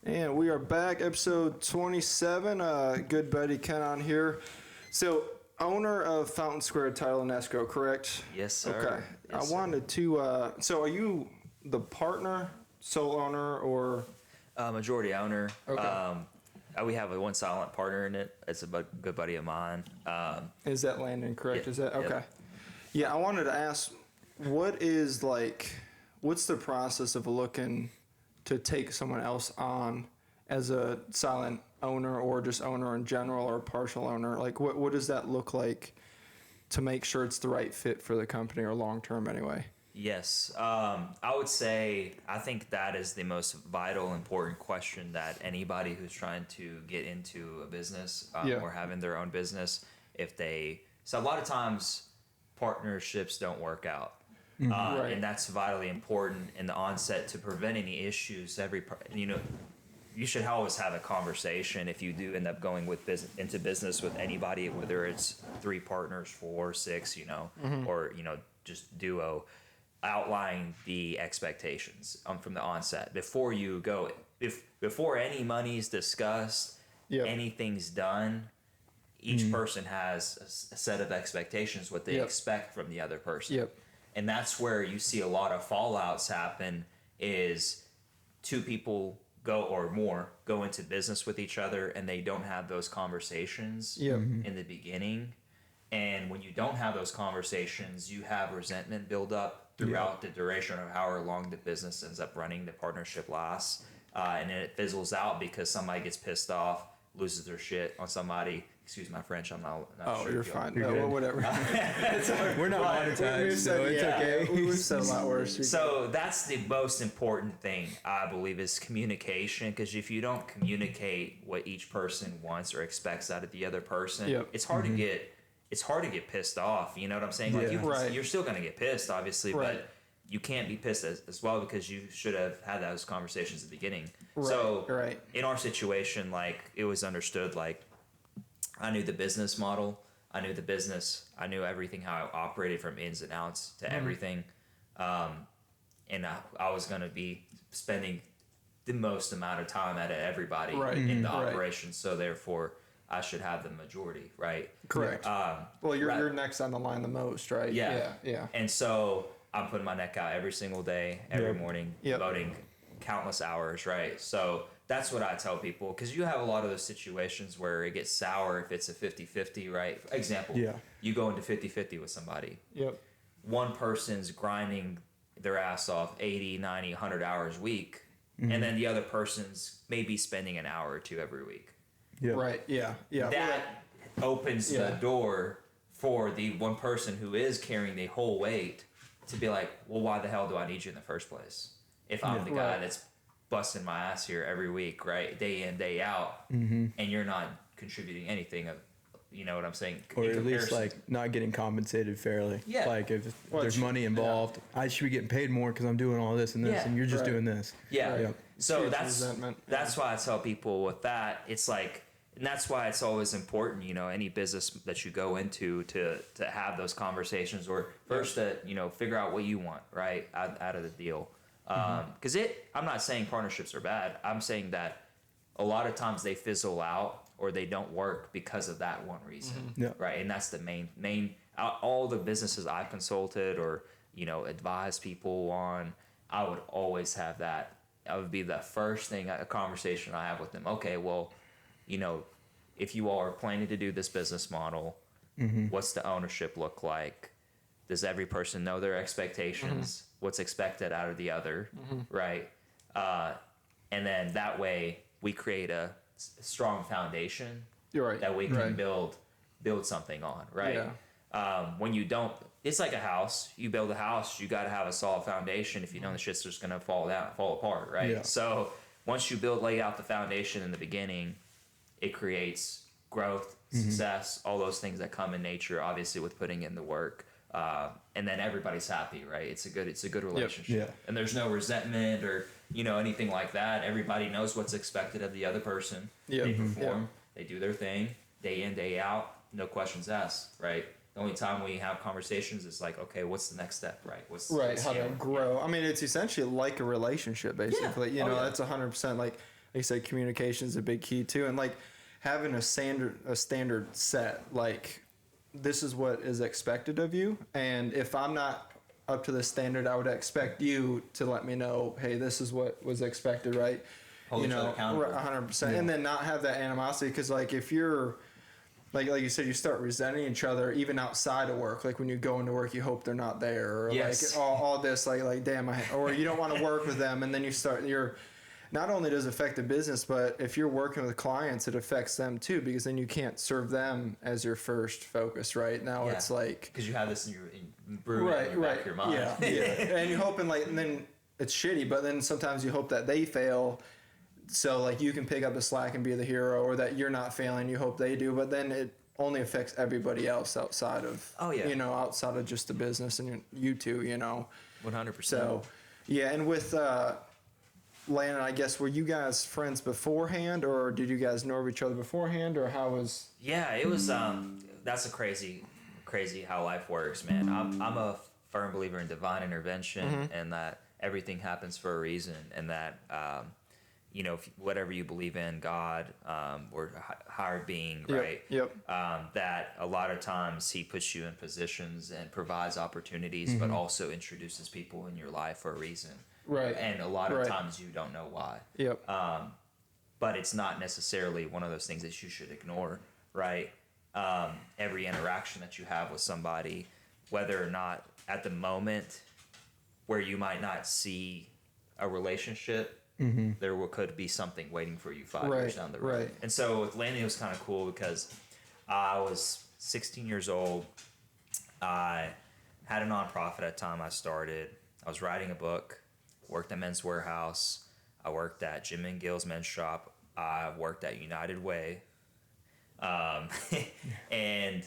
And we are back, episode 27. Good buddy Kenan here. So, owner of Fountain Square Title and Escrow, correct? Yes, sir. Okay. Yes, I wanted to. So, are you the partner, sole owner, or majority owner? Okay. We have one silent partner in it. It's a good buddy of mine. Is that Landon correct? Yeah, Is that okay? yep. Yeah, I wanted to ask, what's the process of looking to take someone else on as a silent owner or just owner in general or partial owner? Like, what does that look like to make sure it's the right fit for the company or long term anyway? Yes. I would say I think that is the most vital, important question that anybody who's trying to get into a business or having their own business, so a lot of times partnerships don't work out. Right. And that's vitally important in the onset to prevent any issues. You should always have a conversation if you do end up going into business with anybody, whether it's 3 partners, 4, 6, or just duo. Outline the expectations from the onset before you go. Before any money's discussed, anything's done. Each person has a set of expectations, what they expect from the other person. Yep. And that's where you see a lot of fallouts happen is 2 people go into business with each other and they don't have those conversations in the beginning. And when you don't have those conversations, you have resentment build up throughout the duration of however long the business ends up running, the partnership lasts. And then it fizzles out because somebody gets pissed off, loses their shit on somebody. Excuse my French, I'm not sure. Oh, you're fine. You're well, whatever. We're not monetized, so it's okay. We've said a lot worse. So that's the most important thing, I believe, is communication. Because if you don't communicate what each person wants or expects out of the other person, it's hard to get pissed off. You know what I'm saying? Like you're still going to get pissed, obviously, but you can't be pissed as well because you should have had those conversations at the beginning. In our situation, like, it was understood, like, I knew the business model, I knew the business, I knew everything, how it operated from ins and outs to everything. And I was going to be spending the most amount of time at everybody in the operation. So therefore, I should have the majority, right? Correct. Well, you're next on the line the most, right? Yeah. And so I'm putting my neck out every single day, every morning, devoting countless hours, right? So that's what I tell people, because you have a lot of those situations where it gets sour if it's a 50-50, right? Example, you go into 50-50 with somebody. Yep. One person's grinding their ass off 80, 90, 100 hours a week, and then the other person's maybe spending an hour or 2 every week. Yep. Right, yeah. That opens the door for the one person who is carrying the whole weight to be like, well, why the hell do I need you in the first place? If I'm the guy that's busting my ass here every week, right, day in, day out, and you're not contributing anything of, you know what I'm saying? Or at least, like, not getting compensated fairly. Yeah. Like, if there's money involved, I should be getting paid more because I'm doing all this and this, and you're just doing this. Yeah. Yep. So that's why I tell people with that, it's like, and that's why it's always important, any business that you go into to have those conversations, or first to, figure out what you want, right, out of the deal. Because I'm not saying partnerships are bad. I'm saying that a lot of times they fizzle out or they don't work because of that one reason, right? And that's the main. All the businesses I've consulted or advised people on, I would always have that. That would be the first thing, a conversation I have with them. Okay, well, if you all are planning to do this business model, what's the ownership look like? Does every person know their expectations? What's expected out of the other, right? And then that way we create a strong foundation that we can build something on, right? When you don't, it's like a house. You build a house, you got to have a solid foundation. If you don't, the shit's just gonna fall apart, right? Yeah. So once you lay out the foundation in the beginning, it creates growth, success, all those things that come in nature, obviously, with putting in the work. And then everybody's happy, right? It's a good relationship. Yeah. And there's no resentment or, anything like that. Everybody knows what's expected of the other person. Yep. They perform, they do their thing, day in, day out, no questions asked, right? The only time we have conversations is like, okay, what's the next step, right? How to grow. I mean, it's essentially like a relationship, basically. That's 100%. Like, you said, communication is a big key too, and like having a standard set, like this is what is expected of you, and if I'm not up to the standard, I would expect you to let me know, hey, this is what was expected, right? Hold each other accountable. 100%, and then not have that animosity, because like if you're like you said, you start resenting each other even outside of work. Like when you go into work, you hope they're not there, or yes. like all this, like damn, or you don't want to work with them, and then you're. Not only does it affect the business, but if you're working with clients, it affects them too, because then you can't serve them as your first focus, right? Now it's like because you have this in your back of your mind. Yeah, and you're hoping and then it's shitty, but then sometimes you hope that they fail, so like you can pick up the slack and be the hero, or that you're not failing, you hope they do, but then it only affects everybody else outside of outside of just the business and you two, 100%. So and with Landon, I guess, were you guys friends beforehand, or did you guys know of each other beforehand, or how was? Yeah, it was. That's a crazy how life works, man. I'm a firm believer in divine intervention, and that everything happens for a reason, and that whatever you believe in, God or higher being, right? Yep. That a lot of times He puts you in positions and provides opportunities, but also introduces people in your life for a reason. Right. And a lot of times you don't know why. Yep. But it's not necessarily one of those things that you should ignore, right? Every interaction that you have with somebody, whether or not at the moment where you might not see a relationship, there could be something waiting for you 5 years down the road. Right. And so with Landon, it was kind of cool because I was 16 years old. I had a nonprofit at the time I started. I was writing a book. Worked at Men's Warehouse. I worked at Jim and Gill's Men's Shop. I worked at United Way. And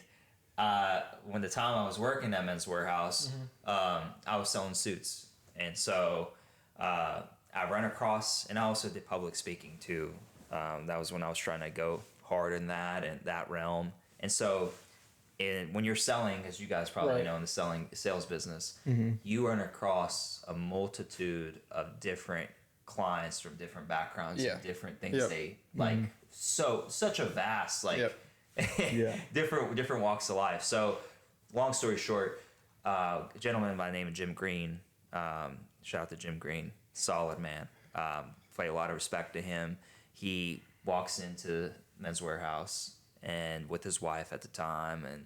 when the time I was working at Men's Warehouse, I was selling suits. And so I ran across, and I also did public speaking too. That was when I was trying to go hard in that realm. And so when you're selling, as you guys probably know in the sales business, you run across a multitude of different clients from different backgrounds and different things they like. So such a vast different walks of life. So long story short, a gentleman by the name of Jim Green, shout out to Jim Green, solid man. Pay a lot of respect to him. He walks into Men's Warehouse and with his wife at the time, and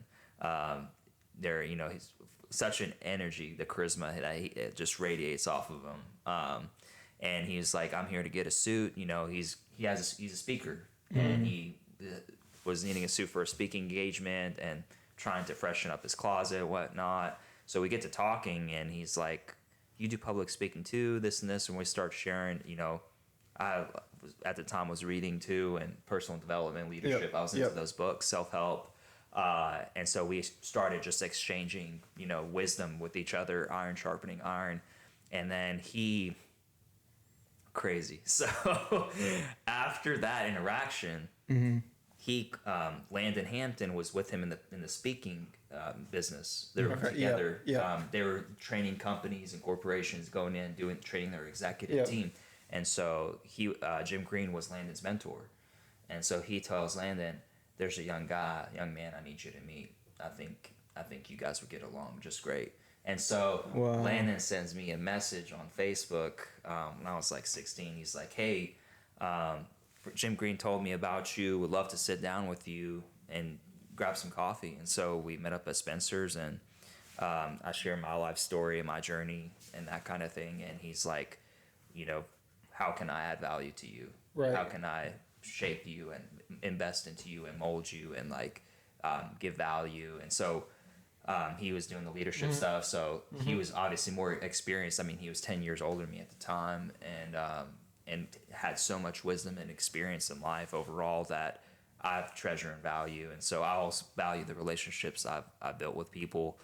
he's such an energy, the charisma that it just radiates off of him. And he's like, I'm here to get a suit. He's a speaker, and he was needing a suit for a speaking engagement and trying to freshen up his closet and whatnot. So we get to talking, and he's like, you do public speaking too, this and this, and we start sharing. I at the time was reading too, and personal development, leadership. I was into those books, self-help, and so we started just exchanging, wisdom with each other, iron sharpening iron, and then crazy. So after that interaction, he Landon Hampton was with him in the speaking business. They were together. They were training companies and corporations, going in training their executive team. And so Jim Green was Landon's mentor. And so he tells Landon, there's a young man I need you to meet. I think you guys would get along just great. And so Landon sends me a message on Facebook when I was like 16. He's like, hey, Jim Green told me about you. Would love to sit down with you and grab some coffee. And so we met up at Spencer's, and I share my life story and my journey and that kind of thing. And he's like, how can I add value to you? Right. How can I shape you and invest into you and mold you and give value? And so he was doing the leadership stuff. So he was obviously more experienced. I mean, he was 10 years older than me at the time, and had so much wisdom and experience in life overall that I treasure and value. And so I also value the relationships I've built with people,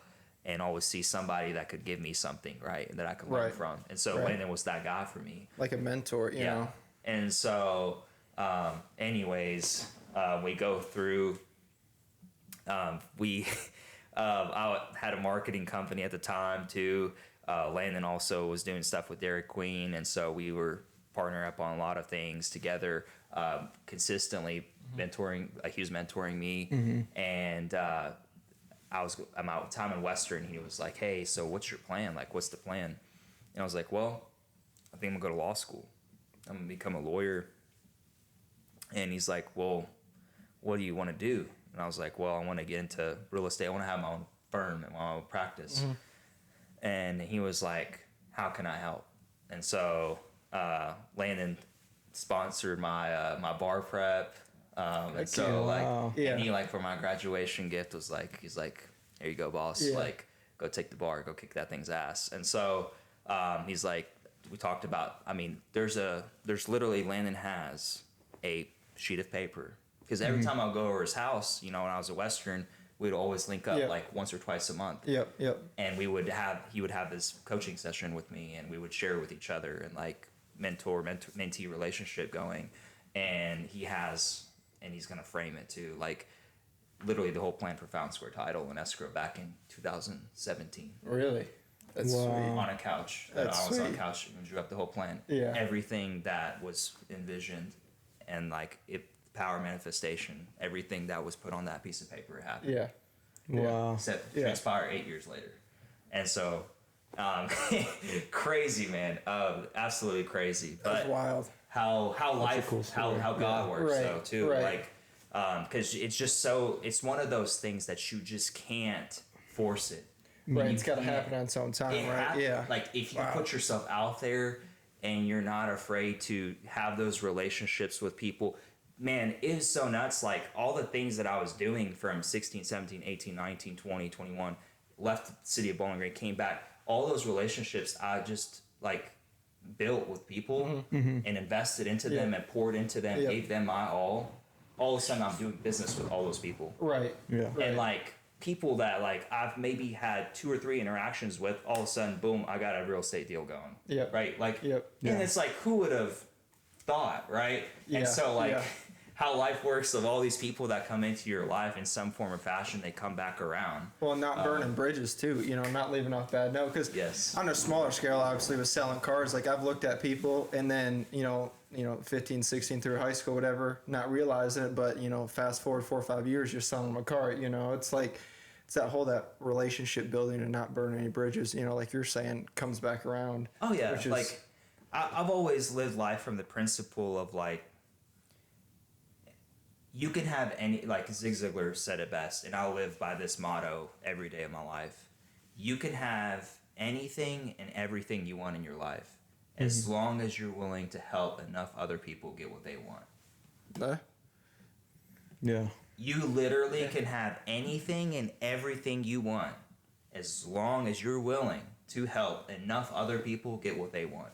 and always see somebody that could give me something, right, that I could learn from. And so Landon was that guy for me. Like a mentor, you know? And so, anyways, we go through, I had a marketing company at the time too. Landon also was doing stuff with Dairy Queen. And so we were partner up on a lot of things together, consistently mentoring. Like he was mentoring me, and I'm out time in Western. He was like, "Hey, so what's your plan? Like, what's the plan?" And I was like, "Well, I think I'm gonna go to law school. I'm gonna become a lawyer." And he's like, "Well, what do you want to do?" And I was like, "Well, I want to get into real estate. I want to have my own firm and my own practice." And he was like, "How can I help?" And so Landon sponsored my bar prep. And so and he like for my graduation gift was like, he's like, "Here you go, boss. Like, go take the bar, go kick that thing's ass." And so he's like, we talked about. I mean, there's literally Landon has a sheet of paper because every time I'll go over his house, you know, when I was at Western, we'd always link up like once or twice a month. And he would have this coaching session with me, and we would share with each other and like mentee relationship going. And he's gonna frame it too, like literally the whole plan for Fountain Square Title and Escrow back in 2017. Really? That's sweet. On a couch. I was on a couch and drew up the whole plan. Yeah. Everything that was envisioned and like power manifestation, everything that was put on that piece of paper happened. Yeah. Wow. Except transpire 8 years later. And so crazy, man. Absolutely crazy. But that's wild. How life, cool how God works though too. Like, cause it's one of those things that you just can't force it. Right. It's got to happen on its own time, right? Like if you put yourself out there and you're not afraid to have those relationships with people, man, it is so nuts. Like all the things that I was doing from 16, 17, 18, 19, 20, 21, left the city of Bowling Green, came back, all those relationships I just like built with people and invested into them and poured into them, gave them my all of a sudden I'm doing business with all those people. Right. Yeah. And like people that like I've maybe had 2 or 3 interactions with, all of a sudden, boom, I got a real estate deal going. Yeah. Right. Like, and it's like, who would have thought, right? Yeah. And so like how life works of all these people that come into your life in some form or fashion, they come back around. Well, not burning bridges too, you know, not leaving off bad note. Because on a smaller scale, obviously with selling cars, like I've looked at people and then, you know, 15, 16 through high school, whatever, not realizing it, but, you know, fast forward 4 or 5 years, you're selling them a car, you know, it's like, it's that relationship building and not burning any bridges, you know, like you're saying, comes back around. Oh yeah. Which is, like I've always lived life from the principle of like, you can have any, like Zig Ziglar said it best, and I'll live by this motto every day of my life. You can have anything and everything you want in your life as long as you're willing to help enough other people get what they want. Yeah. You literally can have anything and everything you want as long as you're willing to help enough other people get what they want.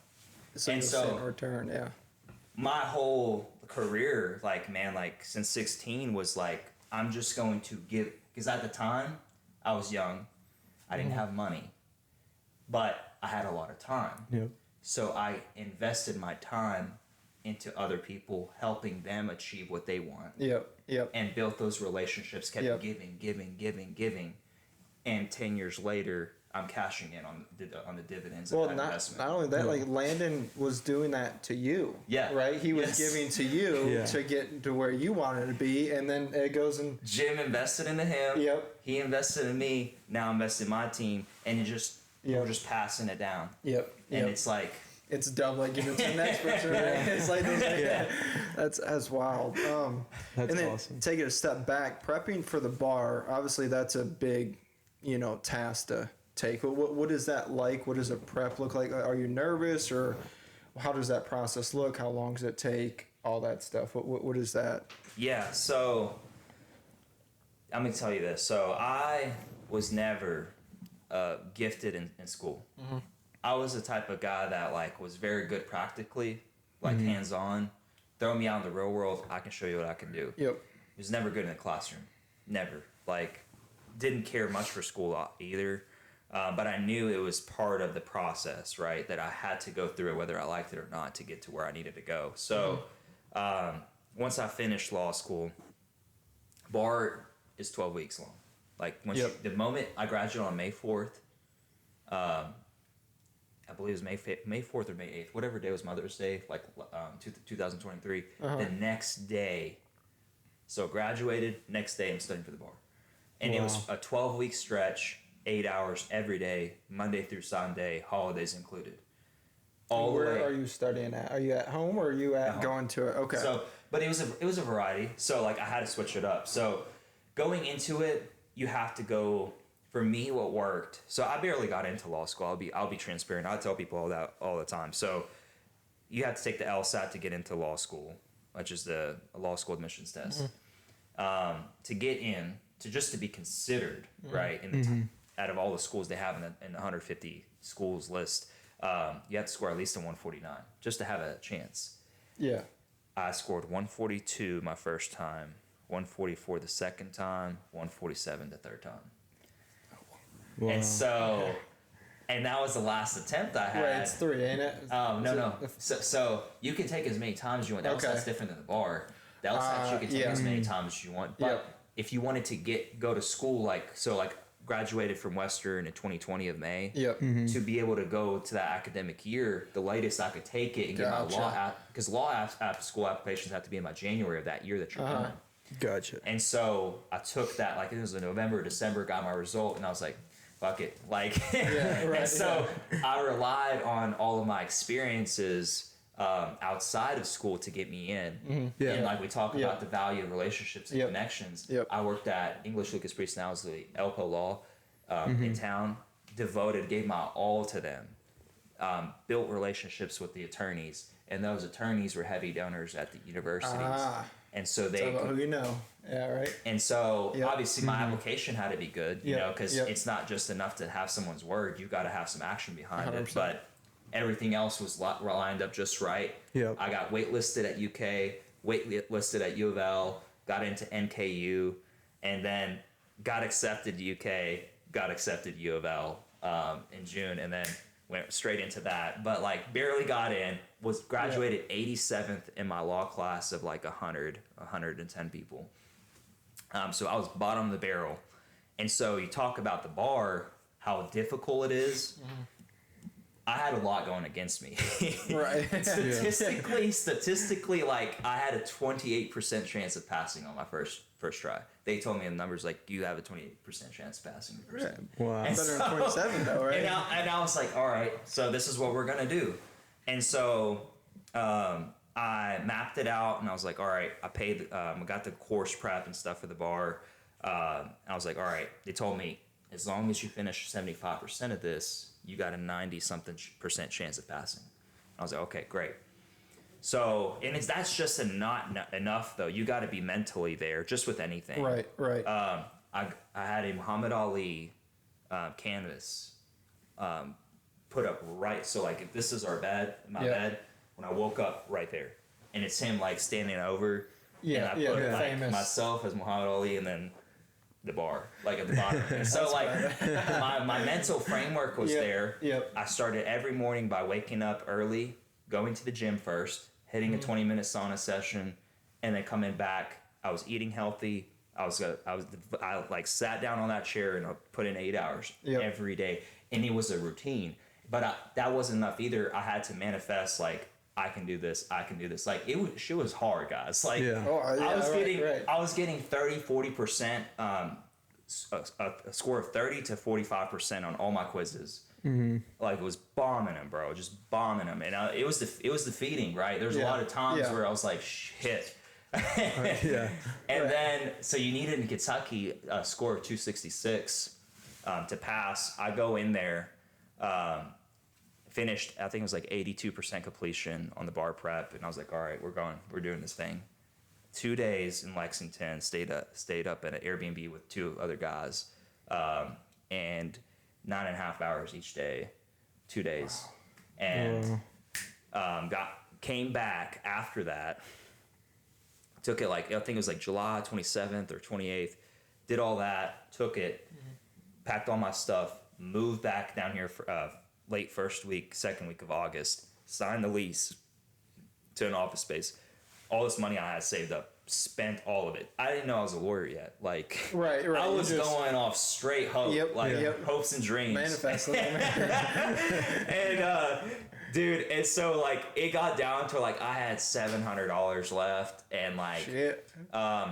So in return, my whole career, like, man, like since 16 was like, I'm just going to give, because at the time I was young, I didn't have money, but I had a lot of time. Yep. So I invested my time into other people, helping them achieve what they want. Yep. And built those relationships, kept giving. And 10 years later, I'm cashing in on the dividends of that investment. Not only that, like Landon was doing that to you. Yeah. Right? He was giving to you to get to where you wanted to be, and then it goes and... Jim invested into him. Yep. He invested in me. Now I'm investing in my team. And it just... We're just passing it down. Yep. And it's like... It's double, like giving to the next person. Right? It's like that's wild. That's and then awesome. Take it a step back. Prepping for the bar, obviously that's a big, task to take. What is that like? What does a prep look like? Are you nervous, or how does that process look? How long does it take? All that stuff. What is that? Yeah. So I'm gonna tell you this. So I was never gifted in school. Mm-hmm. I was the type of guy that like was very good practically, like hands-on. Throw me out in the real world, I can show you what I can do. Yep. Was never good in the classroom. Never. Like, didn't care much for school either. But I knew it was part of the process, right? That I had to go through it, whether I liked it or not, to get to where I needed to go. So once I finished law school, bar is 12 weeks long. Like the moment I graduated on May 4th, I believe it was May 4th or May 8th, whatever day was Mother's Day, like 2023. The next day, so graduated, next day I'm studying for the bar. And it was a 12-week stretch, 8 hours every day, Monday through Sunday, holidays included. Where are you studying at? Are you at home or are you at going to it? Okay. So, but it was a variety. So like I had to switch it up. So going into it, you have to go. For me, what worked. So I barely got into law school. I'll be transparent. I tell people all the time. So you have to take the LSAT to get into law school, which is the law school admissions test. To get in, to be considered, right? Out of all the schools they have in the 150 schools list. You have to score at least a 149 just to have a chance. Yeah. I scored 142 my first time, 144 the second time, 147 the third time. Wow. And so, and that was the last attempt I had. Wait, it's 3, ain't it? No. So you can take as many times as you want. The LSAT's different than the bar. The LSAT you can take as many times as you want. But if you wanted to go to school, like graduated from Western in 2020 of May, to be able to go to that academic year, the latest I could take it and get my law because law school applications have to be in by January of that year that you're done. Gotcha. And so I took that, like it was in November, December, got my result, and I was like, fuck it. Like, and so I relied on all of my experiences outside of school to get me in. And like we talk about the value of relationships and connections. I worked at English Lucas Priest, now is the Elpo Law in town, gave my all to them, built relationships with the attorneys, and those attorneys were heavy donors at the universities. And so they, who you know, right. And so obviously my application had to be good, you know, because it's not just enough to have someone's word. You got to have some action behind 100%. It. But everything else was lined up just right. I got waitlisted at UK, waitlisted at U of L, got into NKU, and then got accepted to UK, got accepted to U of L in June, and then went straight into that. But like barely got in. Was graduated 87th in my law class of like 110 people. So I was bottom of the barrel. And so you talk about the bar, how difficult it is. I had a lot going against me. Right. Statistically, like I had a 28% chance of passing on my first try. They told me the numbers like you have a 28% chance of passing the first time. Wow. Better than 27 though, right? And I was like, all right, so this is what we're gonna do. And so I mapped it out, and I was like, all right, I paid. I got the course prep and stuff for the bar. I was like, all right. They told me as long as you finish 75% of this, you got a 90-something% chance of passing. I was like, okay, great. So, and that's just not enough though. You got to be mentally there, just with anything. Right. I had a Muhammad Ali canvas put up right. So like if this is our bed, my bed, when I woke up right there, and it's him like standing over. And I put like myself as Muhammad Ali, and then the bar like at the bottom. And so like my mental framework was there. I started every morning by waking up early, going to the gym first, hitting a 20-minute sauna session, and then coming back. I was eating healthy. I like sat down on that chair and I put in 8 hours every day, and it was a routine. But that wasn't enough either. I had to manifest like I can do this. Like shit was hard, guys. Like I was getting 30-40%, a score of 30 to 45% on all my quizzes. Like it was bombing them, bro. Just bombing them, and it was defeating, right? There's a lot of times where I was like, shit. And then so you needed in Kentucky a score of 266 to pass. I go in there. Finished, I think it was like 82% completion on the bar prep, and I was like, all right, we're doing this thing. 2 days in Lexington, stayed up at an Airbnb with 2 other guys, and 9.5 hours each day, 2 days, and came back after that. Took it like I think it was like July 27th or 28th. Did all that, took it, packed all my stuff, moved back down here for late second week of August, signed the lease to an office space. All this money I had saved up spent all of it. I didn't know I was a lawyer yet. Like, right. I was going off straight hope, hopes and dreams. Manifesting. And, dude, and so, like, it got down to, like, I had $700 left and, like,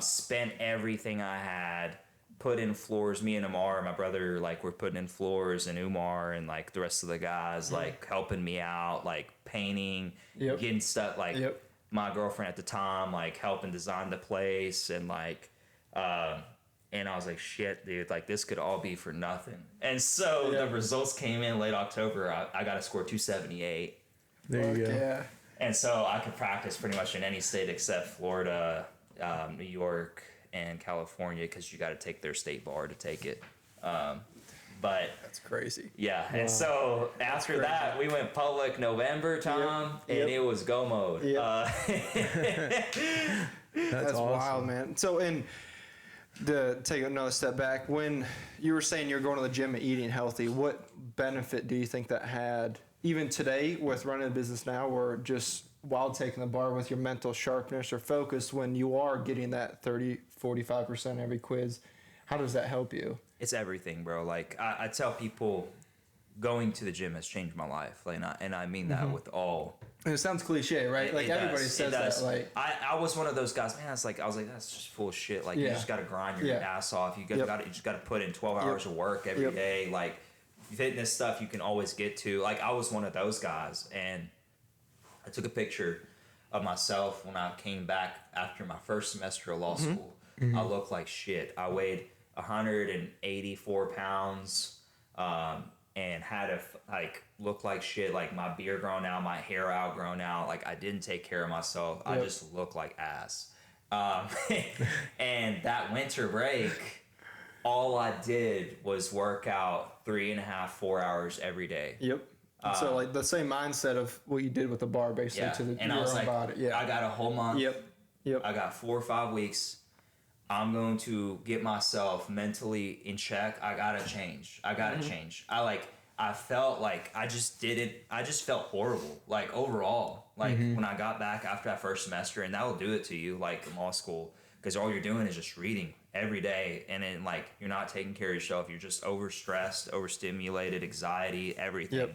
spent everything I had, put in floors. Me and Umar, my brother, like, we're putting in floors, and Umar and, like, the rest of the guys, like, helping me out, like, painting, getting stuff, like, my girlfriend at the time, like, helping design the place, and, like, and I was like, shit, dude, like, this could all be for nothing. And so the results came in late October. I got a score 278. There you go. Yeah. And so I could practice pretty much in any state except Florida, New York, and California, because you got to take their state bar to take it. But that's crazy. Yeah. Wow. And so after that, we went public November, Tom, and it was go mode. That's awesome. Wild, man. So to take another step back, when you were saying you're going to the gym and eating healthy, what benefit do you think that had, even today with running a business now, or just while taking the bar with your mental sharpness or focus, when you are getting that 30-45% every quiz? How does that help you? It's everything, bro. Like, I tell people, going to the gym has changed my life. Like, and I mean that with all. And it sounds cliche, right? Like, everybody says that. Like, I was one of those guys, man. I was like, that's just full of shit. Like, you just got to grind your ass off. You just got to put in 12 hours of work every day. Like, fitness stuff you can always get to. Like, I was one of those guys, and I took a picture of myself when I came back after my first semester of law school. I looked like shit. I weighed 184 pounds, and had looked like shit. Like, my beard grown out, my hair outgrown out. Like, I didn't take care of myself. I just looked like ass. And that winter break, all I did was work out 3.5-4 hours every day. So, like, the same mindset of what you did with the bar, basically, to the, and I was like, body. I got a whole month. I got 4 or 5 weeks. I'm going to get myself mentally in check. I gotta change. Change. I felt like I just felt horrible, like, overall. Like, when I got back after that first semester, and that will do it to you, like, in law school, because all you're doing is just reading every day, and then, like, you're not taking care of yourself. You're just overstressed, overstimulated, anxiety, everything.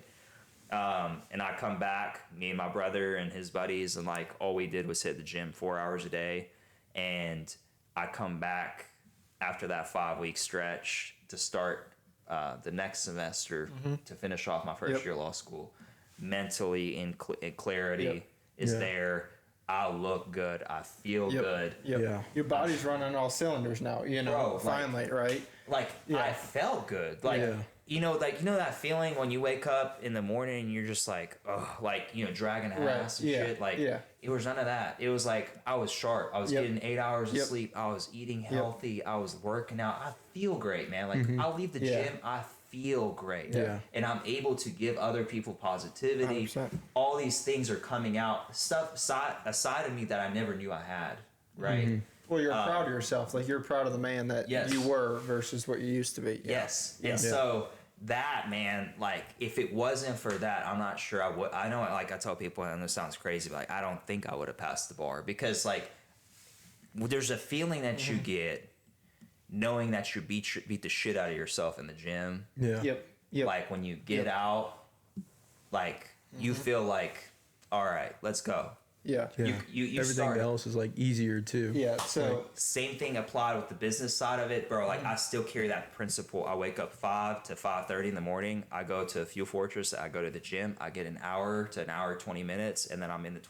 And I come back, me and my brother and his buddies, and, like, all we did was hit the gym 4 hours a day. And I come back after that 5-week stretch to start the next semester to finish off my first year of law school. Mentally in clarity is there. I look good. I feel good. Your body's running all cylinders now, bro, finally, like, right? Like, I felt good. Like, you know that feeling when you wake up in the morning and you're just like, oh, like, dragging ass and shit. Like, it was none of that. It was like, I was sharp. I was getting 8 hours of sleep. I was eating healthy. I was working out. I feel great, man. Like, I leave the gym, I feel great. And I'm able to give other people positivity. 100%. All these things are coming out. Stuff aside of me that I never knew I had, right? Well, you're proud of yourself. Like, you're proud of the man that you were versus what you used to be. And so that, man, like, if it wasn't for that, I'm not sure I would. I know, like, I tell people, and this sounds crazy, but, like, I don't think I would have passed the bar, because, like, there's a feeling that you get knowing that you beat the shit out of yourself in the gym. Like, when you get out, like, you feel like, all right, let's go. You Everything start, else is, like, easier too. So, like, same thing applied with the business side of it, bro. Like, I still carry that principle. I wake up 5 to 5:30 in the morning. I go to Fuel Fortress. I go to the gym. I get an hour to an hour 20 minutes, and then I'm in the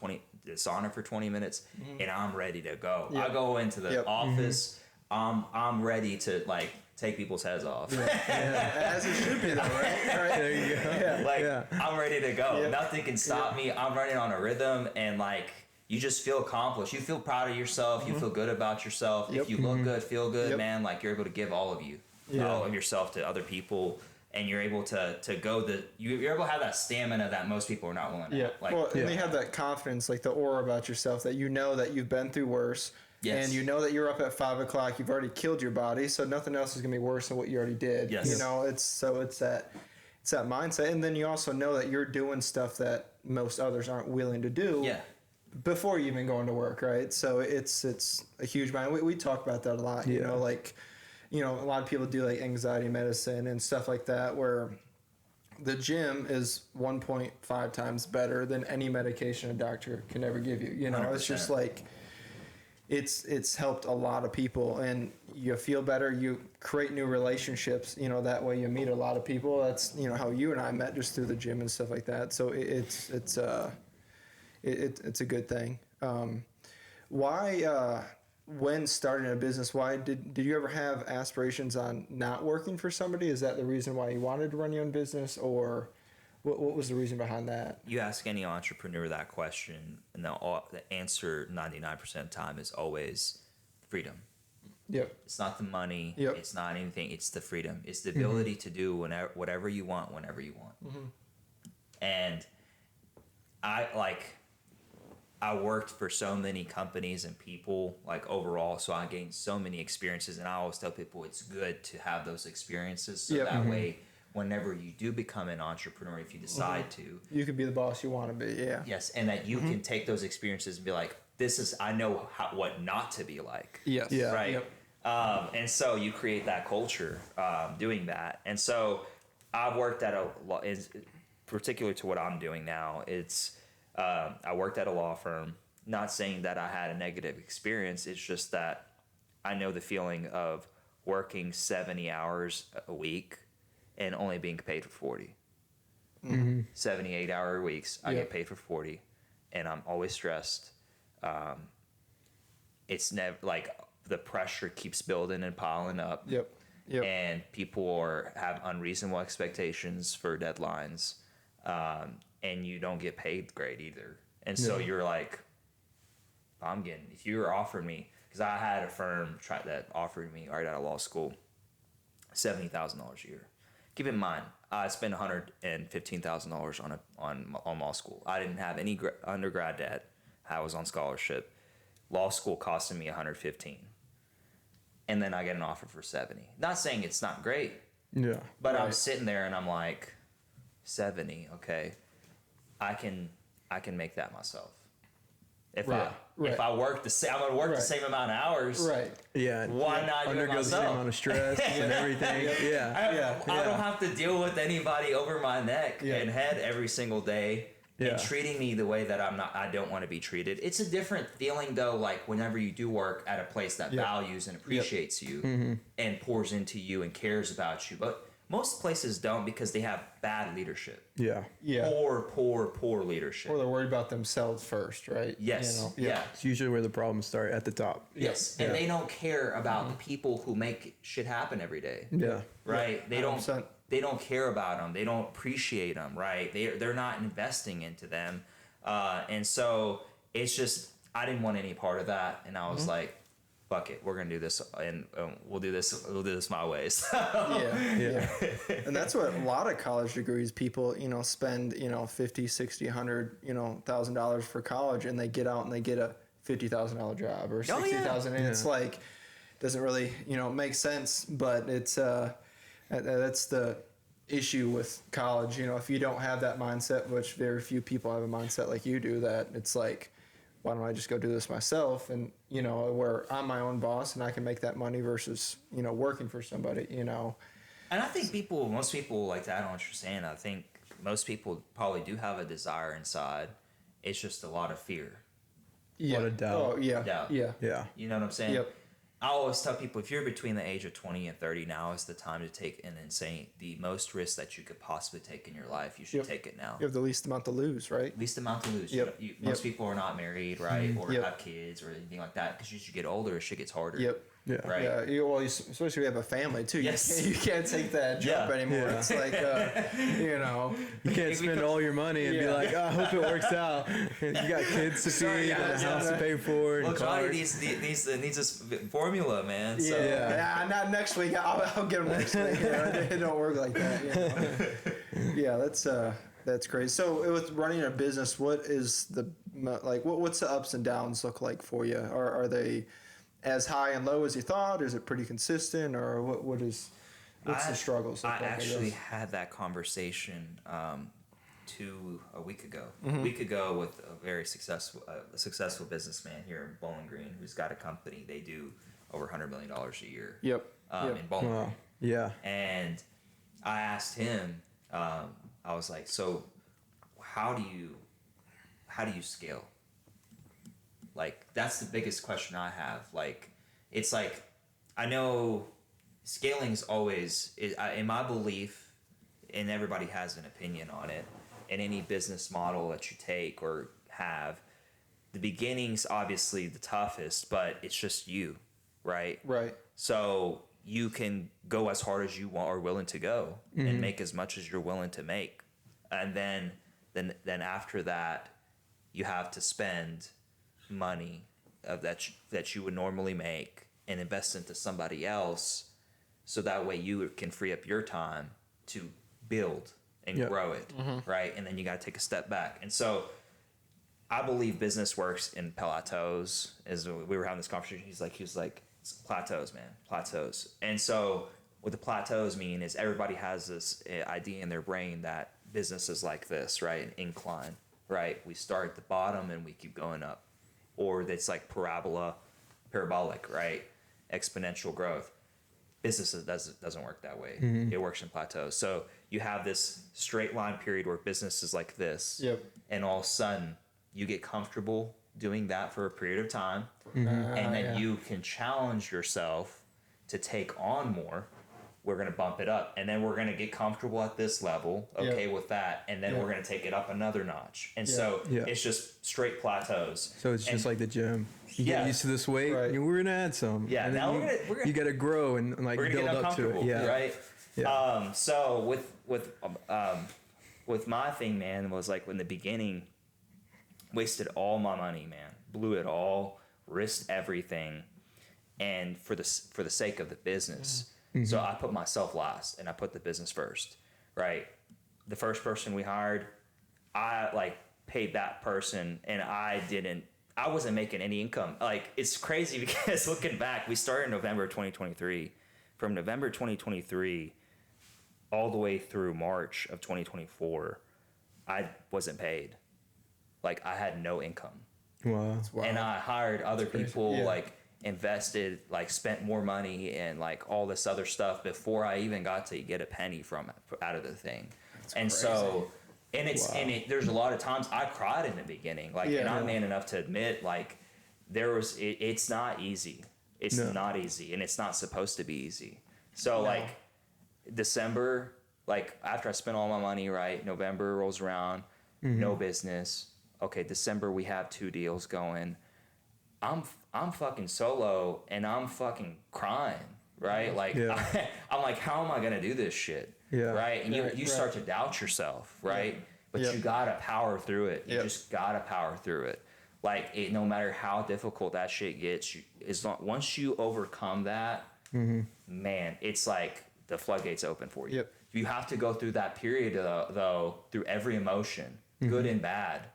sauna for 20 minutes, and I'm ready to go. I go into the office. I'm ready to, like, take people's heads off. As it should be, though, right? There you go. I'm ready to go. Nothing can stop me. I'm running on a rhythm, and, like, you just feel accomplished. You feel proud of yourself. You feel good about yourself. If you look good, feel good, man, like, you're able to give all of you, all of yourself to other people, and you're able to go you're able to have that stamina that most people are not willing to have. Like, and they have that confidence, like the aura about yourself, that you know that you've been through worse. And you know that you're up at 5 o'clock. You've already killed your body, so nothing else is gonna be worse than what you already did. It's that mindset, and then you also know that you're doing stuff that most others aren't willing to do. before you even going to work, right? So it's a huge mind. We talk about that a lot, you know, like, you know, a lot of people do like anxiety medicine and stuff like that, where the gym is 1.5 times better than any medication a doctor can ever give you. You know, 100%. It's just like, it's helped a lot of people, and you feel better. You create new relationships, you know, that way you meet a lot of people. That's, you know, how you and I met, just through the gym and stuff like that. So it's a good thing. Why, when starting a business, why did you ever have aspirations on not working for somebody? Is that the reason why you wanted to run your own business, or what was the reason behind that? You ask any entrepreneur that question, and the answer 99% of the time is always freedom. Yep. It's not the money. Yep. It's not anything. It's the freedom. It's the ability to do whatever you want, whenever you want. And I worked for so many companies and people, like, overall, so I gained so many experiences, and I always tell people it's good to have those experiences, so that way, whenever you do become an entrepreneur, if you decide to, you can be the boss you want to be. Yeah. Yes, and that you can take those experiences and be like, I know what not to be like. Yes. Yeah. Right. Yep. And so you create that culture doing that. And so I've worked at particular to what I'm doing now, I worked at a law firm. Not saying that I had a negative experience. It's just that I know the feeling of working 70 hours a week and only being paid for 40. 78-hour weeks, I get paid for 40, and I'm always stressed. It's never like the pressure keeps building and piling up. Yep. And people have unreasonable expectations for deadlines, and you don't get paid great either. And so you're like, if you were offering me, because I had a firm that offered me right out of law school $70,000 a year. Keep in mind, I spent $115,000 on law school. I didn't have any undergrad debt. I was on scholarship. Law school costed me $115,000, and then I get an offer for $70,000. Not saying it's not great. Yeah. But I'm sitting there and I'm like, 70, okay. I can make that myself. If I work I'm gonna work the same amount of hours. Right. Yeah. Why not do it Undergo the myself? same amount of stress and everything. I don't have to deal with anybody over my neck and head every single day and treating me the way that I don't want to be treated. It's a different feeling though, like whenever you do work at a place that values and appreciates you and pours into you and cares about you. But most places don't, because they have bad leadership. Yeah. Poor leadership. Or they're worried about themselves first, right? Yes. You know? Yeah. It's usually where the problems start, at the top. Yes. And they don't care about the people who make shit happen every day. Yeah. Right. They 100%. don't care about them. They don't appreciate them. Right. They're not investing into them. And so it's just, I didn't want any part of that. And I was like, fuck it, we're gonna do this, and we'll do this my ways. And that's what a lot of college degrees, people, you know, spend, you know, $50,000, $60,000, $100,000, $1,000 for college, and they get out and they get a $50,000 job or $60,000, and it's like, doesn't really, you know, make sense. But it's that's the issue with college. You know, if you don't have that mindset, which very few people have a mindset like you do, that it's like, why don't I just go do this myself? And, you know, where I'm my own boss and I can make that money versus, you know, working for somebody, you know. And I think most people like that. I don't understand. I think most people probably do have a desire inside. It's just a lot of fear. Yeah. A lot of doubt. Oh, yeah. Doubt. Yeah. You know what I'm saying? Yep. I always tell people, if you're between the age of 20 and 30, now is the time to take the most risk that you could possibly take in your life. You should take it now. You have the least amount to lose, right? Least amount to lose. Yep. Most people are not married, right? Or have kids or anything like that. Because as you get older, shit gets harder. Yep. Yeah. Right. Yeah. Especially if you have a family too. Yes. You can't take that jump anymore. Yeah. It's like, you know. You can't spend all your money and be like, oh, I hope it works out. You got kids to feed and a house to pay for. Well, and Johnny cars. needs this formula, man. So. Yeah. Not next week. I'll get them next week. You know? It don't work like that. You know? Yeah, that's crazy. So with running a business, what's the ups and downs look like for you? Are they as high and low as you thought? Is it pretty consistent, or what's the struggles look like? I actually had that conversation a week ago. A week ago with a very successful businessman here in Bowling Green who's got a company. They do over $100 million a year. Yep. In Bowling Green. Yeah. And I asked him, I was like, so how do you scale? Like, that's the biggest question I have. Like, it's like, I know scaling is always, in my belief, and everybody has an opinion on it, in any business model that you take or have, the beginning's obviously the toughest, but it's just you, right? Right. So you can go as hard as you want or willing to go and make as much as you're willing to make. And then after that, you have to spend money that you would normally make and invest into somebody else, so that way you can free up your time to build and grow it, right? And then you got to take a step back. And so I believe business works in plateaus. As we were having this conversation, he was like, it's plateaus, man, plateaus. And so what the plateaus mean is everybody has this idea in their brain that business is like this, right? An incline, right? We start at the bottom and we keep going up. Or it's like parabolic, right? Exponential growth. Business doesn't work that way. It works in plateaus. So you have this straight line period where business is like this. Yep. And all of a sudden you get comfortable doing that for a period of time. And then you can challenge yourself to take on more. We're going to bump it up, and then we're going to get comfortable at this level, with that, and then we're going to take it up another notch. And so it's just straight plateaus. So it's just like the gym. You get used to this weight, we're going to add some. Yeah, and now then you got to grow and like build up to it. Yeah. Right? Yeah. So with my thing, man, was like in the beginning, wasted all my money, man, blew it all, risked everything, and for the sake of the business. So I put myself last and I put the business first, right? The first person we hired, I like paid that person, and I wasn't making any income. Like, it's crazy because looking back, we started in November 2023. From November 2023 all the way through March of 2024, I wasn't paid. Like, I had no income. Wow. And I hired other people, like invested, like spent more money and like all this other stuff before I even got to get a penny out of the thing. That's crazy. So, there's a lot of times I cried in the beginning, like, and I'm man enough to admit, like, it's not easy. It's not easy, and it's not supposed to be easy. So like December, like after I spent all my money, right? November rolls around, no business. Okay, December we have 2 deals going. I'm fucking solo and I'm fucking crying, right? Like I'm like, how am I gonna do this shit? Yeah. Right? And you start to doubt yourself, right? Yeah. But you gotta power through it. You just gotta power through it. Like, no matter how difficult that shit gets, once you overcome that, man, it's like the floodgates open for you. Yep. You have to go through that period though, through every emotion, good and bad.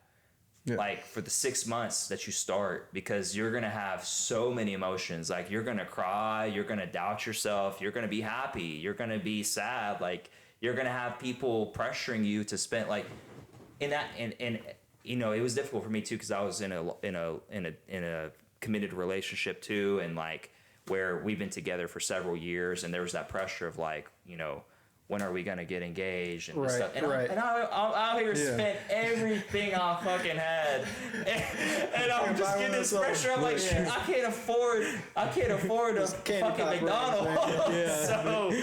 Yeah. Like for the 6 months that you start, because you're going to have so many emotions. Like, you're going to cry, you're going to doubt yourself, you're going to be happy, you're going to be sad. Like, you're going to have people pressuring you to spend, like, in that, and you know, it was difficult for me too, because I was in a committed relationship too, and like where we've been together for several years, and there was that pressure of like, you know, when are we gonna get engaged and stuff? And I'm out here spent everything I fucking had, and I'm just getting this pressure. I'm like, shit, I can't afford a fucking McDonald's.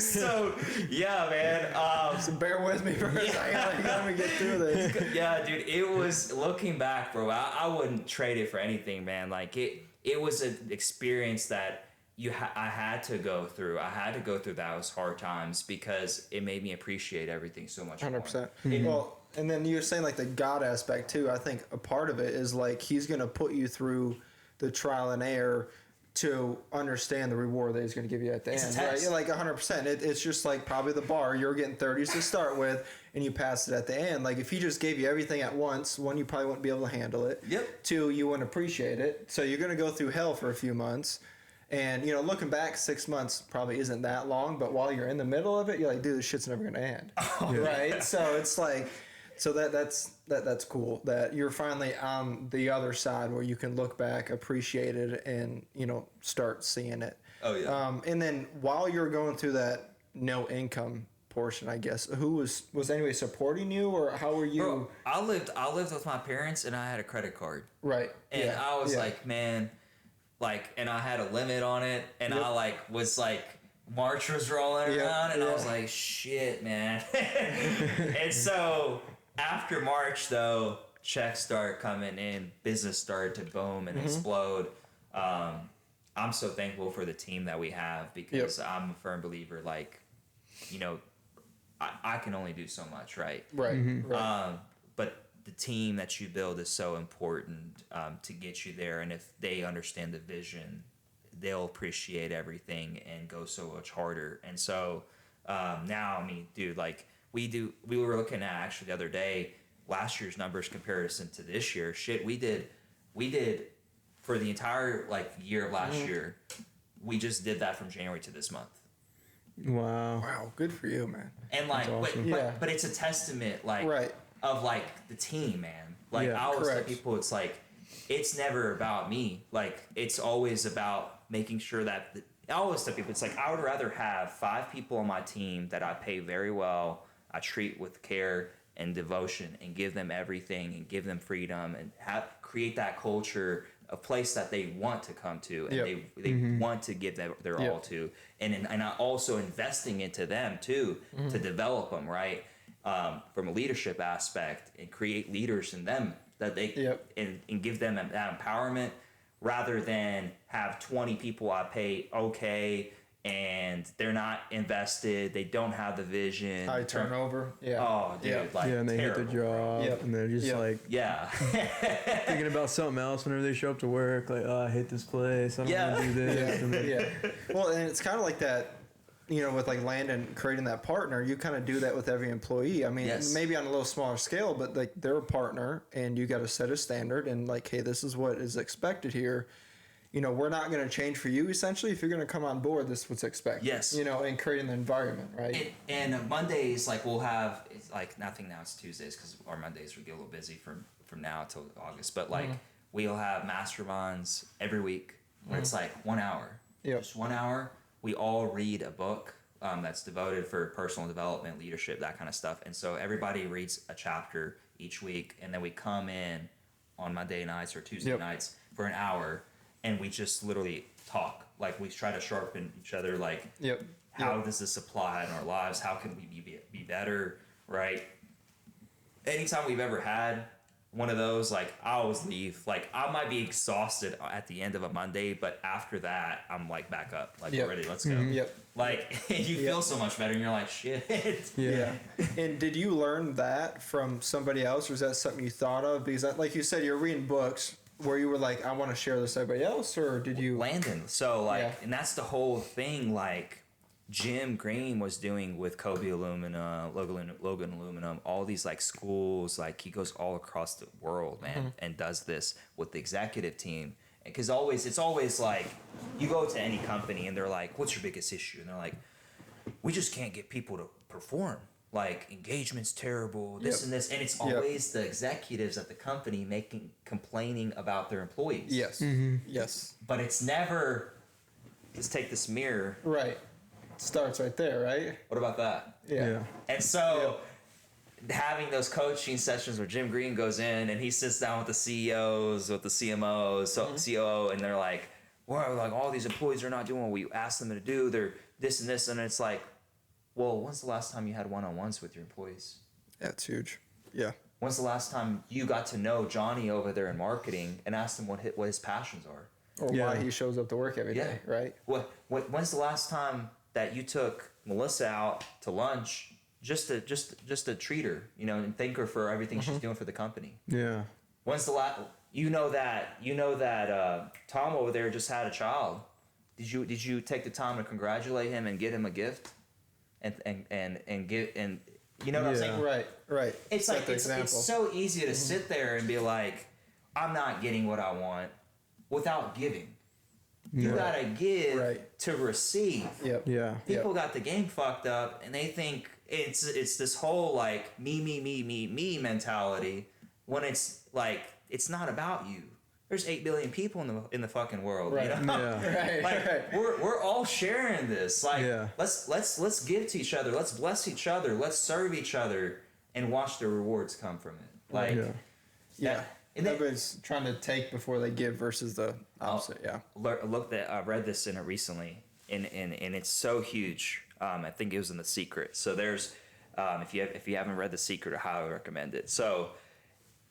So yeah, man. So bear with me for a second. Let me get through this. Yeah, dude. It was, looking back, bro. I wouldn't trade it for anything, man. Like it was an experience that I had to go through. I had to go through those hard times because it made me appreciate everything so much 100%. Well, and then you're saying like the God aspect too. I think a part of it is like he's going to put you through the trial and error to understand the reward that he's going to give you at the end. Right? Like 100%. It's just like probably the bar. You're getting 30s to start with, and you pass it at the end. Like if he just gave you everything at once, one, you probably wouldn't be able to handle it. Yep. 2, you wouldn't appreciate it. So you're going to go through hell for a few months. And, looking back, 6 months probably isn't that long, but while you're in the middle of it, you're like, dude, this shit's never going to end. Right? So it's like, that's cool that you're finally on the other side where you can look back, appreciate it, and, start seeing it. Oh, yeah. And then while you're going through that no income portion, I guess, who was anybody supporting you, or how were you? Bro, I lived with my parents, and I had a credit card. Right. And I was like, man, and I had a limit on it, and I was March was rolling around, and I was like, shit, man. And so after March, though, checks started coming in, business started to boom and explode. I'm so thankful for the team that we have, because I'm a firm believer, I can only do so much, right? Right. Right. But the team that you build is so important to get you there. And if they understand the vision, they'll appreciate everything and go so much harder. And so now, I mean, dude, we were looking at actually the other day, last year's numbers comparison to this year. Shit, we did for the entire year of last year, we just did that from January to this month. Wow, good for you, man. And awesome. but it's a testament of the team, man. I always tell people, it's never about me. It's always about making sure that I always tell people, I would rather have 5 people on my team that I pay very well, I treat with care and devotion, and give them everything and give them freedom, and create that culture, a place that they want to come to, and they want to give their all to, and I also investing into them too, to develop them right, from a leadership aspect, and create leaders in them that they and give them that empowerment, rather than have 20 people I pay and they're not invested, they don't have the vision. High turnover. Yeah. Oh, dude, and they hit the job, and they're just thinking about something else whenever they show up to work. I hate this place. I don't want to do this. Well, and it's kind of like that, with Landon creating that partner, you kind of do that with every employee. I mean, maybe on a little smaller scale, but they're a partner, and you got to set a standard, and hey, this is what is expected here. We're not going to change for you, essentially. If you're going to come on board, this is what's expected. Yes. And creating the environment, right? And Mondays, we'll have, nothing now, it's Tuesdays, because our Mondays will get a little busy from now till August. But, we'll have masterminds every week where it's 1 hour. Just 1 hour. We all read a book that's devoted for personal development, leadership, that kind of stuff. And so everybody reads a chapter each week, and then we come in on Monday nights or Tuesday nights for an hour, and we just literally talk. We try to sharpen each other. How does this apply in our lives? How can we be better, right? Anytime we've ever had one of those, I always leave. I might be exhausted at the end of a Monday, but after that, I'm back up. We're ready, let's go. You feel so much better, and you're like, shit. Yeah. And did you learn that from somebody else, or is that something you thought of? Because, like you said, you're reading books. Where you were I want to share this with everybody else, or did you? Landon. So, and that's the whole thing, Jim Green was doing with Kobe Aluminum, Logan Aluminum, all these schools, he goes all across the world, man, and does this with the executive team. Because it's always you go to any company and they're like, what's your biggest issue? And they're like, we just can't get people to perform. Engagement's terrible, this and this, and it's always the executives at the company complaining about their employees. Yes. Yes. But it's never, let's take this mirror. Right. Starts right there, right? What about that? Yeah. And so having those coaching sessions where Jim Green goes in and he sits down with the CEOs, with the CMOs, COO, and they're like, well, all these employees are not doing what we asked them to do. They're this and this, and it's well, when's the last time you had one-on-ones with your employees? That's huge. Yeah. When's the last time you got to know Johnny over there in marketing and asked him what his passions are? Or why he shows up to work every day, right? When's the last time that you took Melissa out to lunch just to treat her, and thank her for everything she's doing for the company? Yeah. When's the last? You know that Tom over there just had a child. Did you take the time to congratulate him and get him a gift? And you know what I'm saying? Right. It's it's so easy to sit there and be like, I'm not getting what I want without giving. You gotta give to receive. Yep. Yeah. People got the game fucked up, and they think it's this whole like me mentality. When it's like it's not about you. There's 8 billion people in the fucking world. Right. You know? Right. We're all sharing this. Like let's give to each other. Let's bless each other. Let's serve each other, and watch the rewards come from it. Like And everybody's trying to take before they give versus the opposite. I read this in it recently, and it's so huge. I think it was in The Secret. So there's, if you haven't read The Secret, I highly recommend it. So,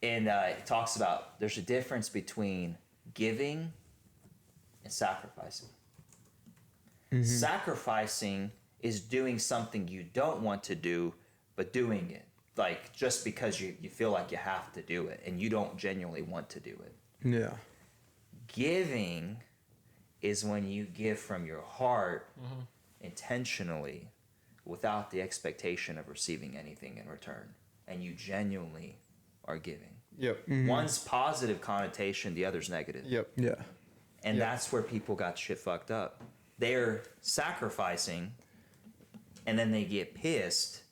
and it talks about there's a difference between giving and sacrificing. Mm-hmm. Sacrificing is doing something you don't want to do, but doing it. Like, just because you feel like you have to do it and you don't genuinely want to do it. Yeah. Giving is when you give from your heart intentionally without the expectation of receiving anything in return. And you genuinely are giving. Yep. Mm-hmm. One's positive connotation, the other's negative. Yep. Yeah. And that's where people got shit fucked up. They're sacrificing and then they get pissed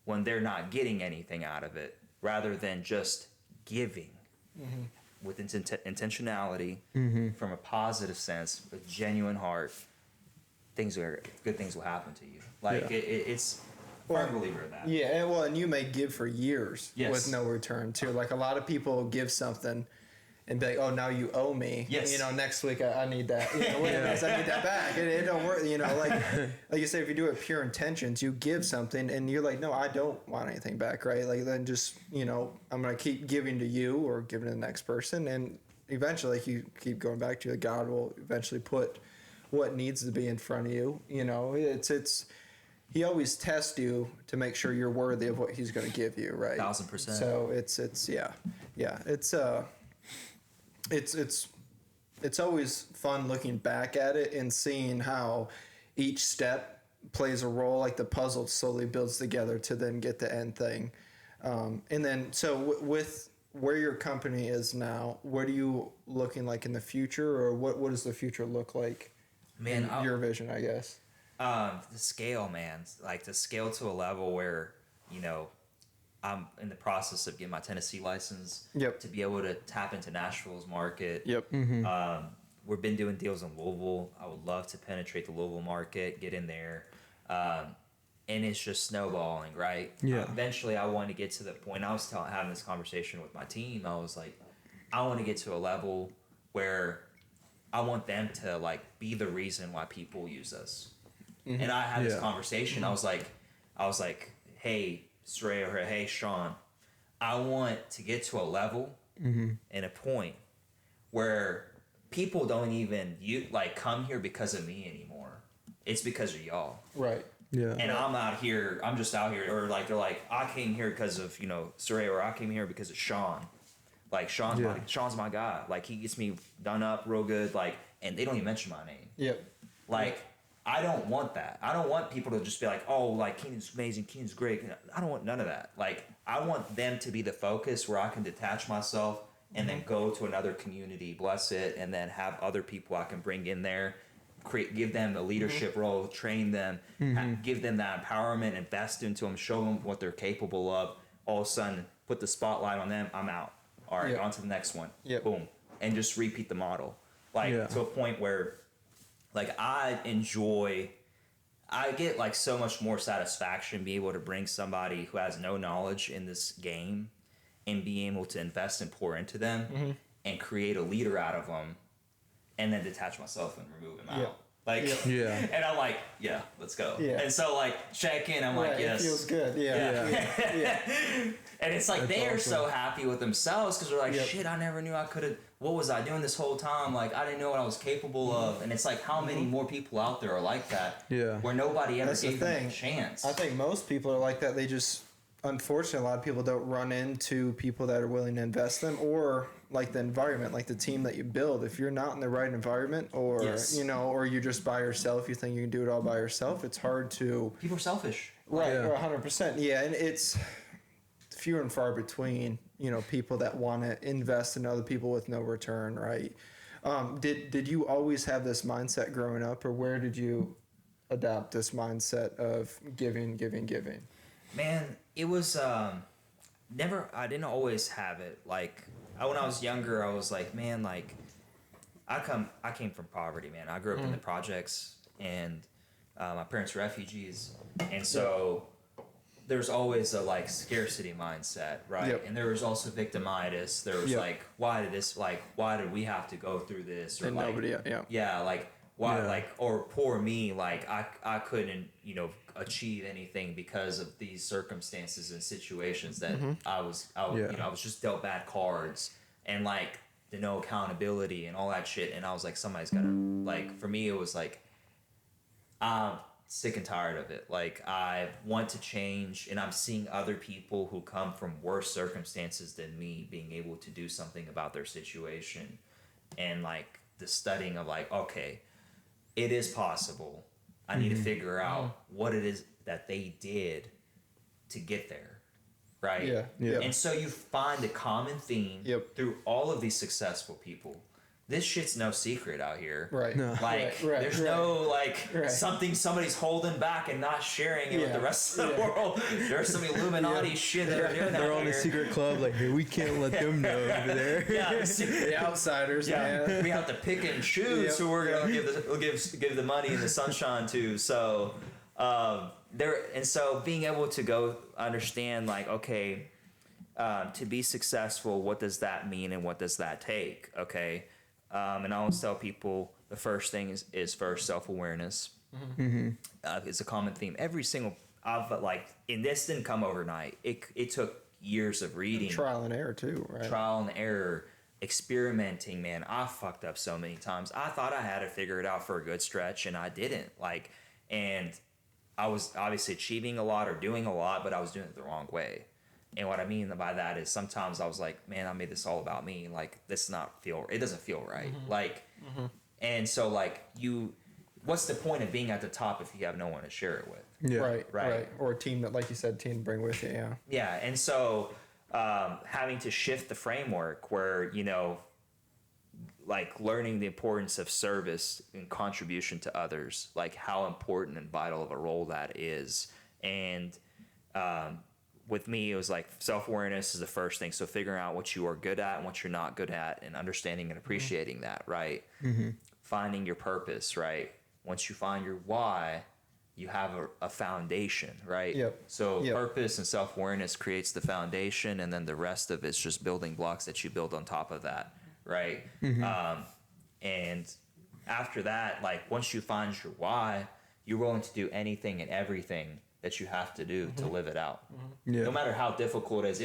when they're not getting anything out of it, rather than just giving with intentionality from a positive sense, with genuine heart. Good things will happen to you. Like it's I'm a believer in that. Yeah, and you may give for years with no return too. Like a lot of people give something and be like, oh, now you owe me. Yes. You know, next week I need that. You know, whatever it is, I need that back. It don't work. You know, like you say, if you do it pure intentions, you give something and you're like, no, I don't want anything back, right? Like then just, you know, I'm gonna keep giving to you or giving to the next person, and eventually, like you keep going back to it, God will eventually put what needs to be in front of you. You know, it's. He always tests you to make sure you're worthy of what he's going to give you, right? 1000%. So it's always fun looking back at it and seeing how each step plays a role, like the puzzle slowly builds together to then get the end thing. And then, so with where your company is now, what are you looking like in the future, or what does the future look like? Man, your vision, I guess. The scale, man, like to scale to a level where, you know, I'm in the process of getting my Tennessee license to be able to tap into Nashville's market. Yep. Mm-hmm. We've been doing deals in Louisville. I would love to penetrate the Louisville market, get in there. And it's just snowballing, right? Yeah. Eventually, I want to get to the point. I was having this conversation with my team. I was like, I want to get to a level where I want them to like be the reason why people use us. Mm-hmm. And I had this conversation. I was like, hey, Stray, or hey, Sean, I want to get to a level and a point where people don't even come here because of me anymore. It's because of y'all. Right. Yeah. And I'm just out here, or like they're like, I came here because of, you know, Stray, or I came here because of Sean. Like Sean's my guy. Like he gets me done up real good. Like, and they don't even mention my name. Yep. Like, I don't want that. I don't want people to just be like, oh, like Kenan's amazing, Kenan's great. I don't want none of that. Like, I want them to be the focus where I can detach myself and then go to another community, bless it, and then have other people I can bring in there, give them a leadership role, train them, give them that empowerment, invest into them, show them what they're capable of. All of a sudden, put the spotlight on them. I'm out. All right, on to the next one. Yep. Boom. And just repeat the model. Like, to a point where, like, I get like so much more satisfaction being able to bring somebody who has no knowledge in this game and being able to invest and pour into them and create a leader out of them, and then detach myself and remove them out. Like, and I'm like, yeah, let's go. Yeah. And so like check in, I'm like, yes. It feels good. Yeah. And it's like they're so happy with themselves because they're like, shit, I never knew I could have. What was I doing this whole time? Like, I didn't know what I was capable of. And it's like, how many more people out there are like that? Yeah. Where nobody ever gave them a chance. I think most people are like that. They just, unfortunately, a lot of people don't run into people that are willing to invest them, or like the environment, like the team that you build. If you're not in the right environment, or you know, or you're just by yourself, you think you can do it all by yourself, it's hard to. People are selfish. Right. 100%. Yeah, and it's few and far between, you know, people that want to invest in other people with no return, right? Did you always have this mindset growing up, or where did you adopt this mindset of giving? Man, it was never. I didn't always have it. Like when I was younger, I was like, man, like I came from poverty, man. I grew up in the projects, and my parents were refugees, and so there's always a like scarcity mindset, right? Yep. And there was also victimitis. There was like, why did we have to go through this? Or and like, nobody, like why, like, or poor me, like I couldn't, achieve anything because of these circumstances and situations that I was just dealt bad cards, and like the no accountability and all that shit. And I was like, somebody's gotta, like, for me, it was like, I'm sick and tired of it. Like, I want to change, and I'm seeing other people who come from worse circumstances than me being able to do something about their situation. And like the studying of like, okay, it is possible. I need to figure out what it is that they did to get there. Right? Yeah. And so you find a common theme through all of these successful people. This shit's no secret out here. Right. No. Like, there's no, like, something somebody's holding back and not sharing it with the rest of the world. There's some Illuminati shit that are doing that. They're on the secret club, like, hey, we can't let them know over there. The outsiders, man. We have to pick and choose who we're going to give the money and the sunshine to. So, so being able to go understand, like, okay, to be successful, what does that mean and what does that take? Okay. And I always tell people the first thing is first self-awareness. It's a common theme. Every single, and this didn't come overnight. It took years of reading. And trial and error too, right? Trial and error, experimenting, man. I fucked up so many times. I thought I had to figure it out for a good stretch, and I didn't. Like, and I was obviously achieving a lot or doing a lot, but I was doing it the wrong way. And what I mean by that is sometimes I was like, man, I made this all about me. Like, it doesn't feel right. Like, and so like what's the point of being at the top if you have no one to share it with? Yeah. Right. Or a team that, like you said, to bring with you. Yeah. Yeah. And so, having to shift the framework where, like learning the importance of service and contribution to others, like how important and vital of a role that is. And, with me, it was like self-awareness is the first thing. So figuring out what you are good at and what you're not good at, and understanding and appreciating that, right? Finding your purpose, right? Once you find your why, you have a foundation, right? So purpose and self-awareness creates the foundation, and then the rest of it's just building blocks that you build on top of that, right? And after that, like once you find your why, you're willing to do anything and everything that you have to do to live it out, no matter how difficult it is.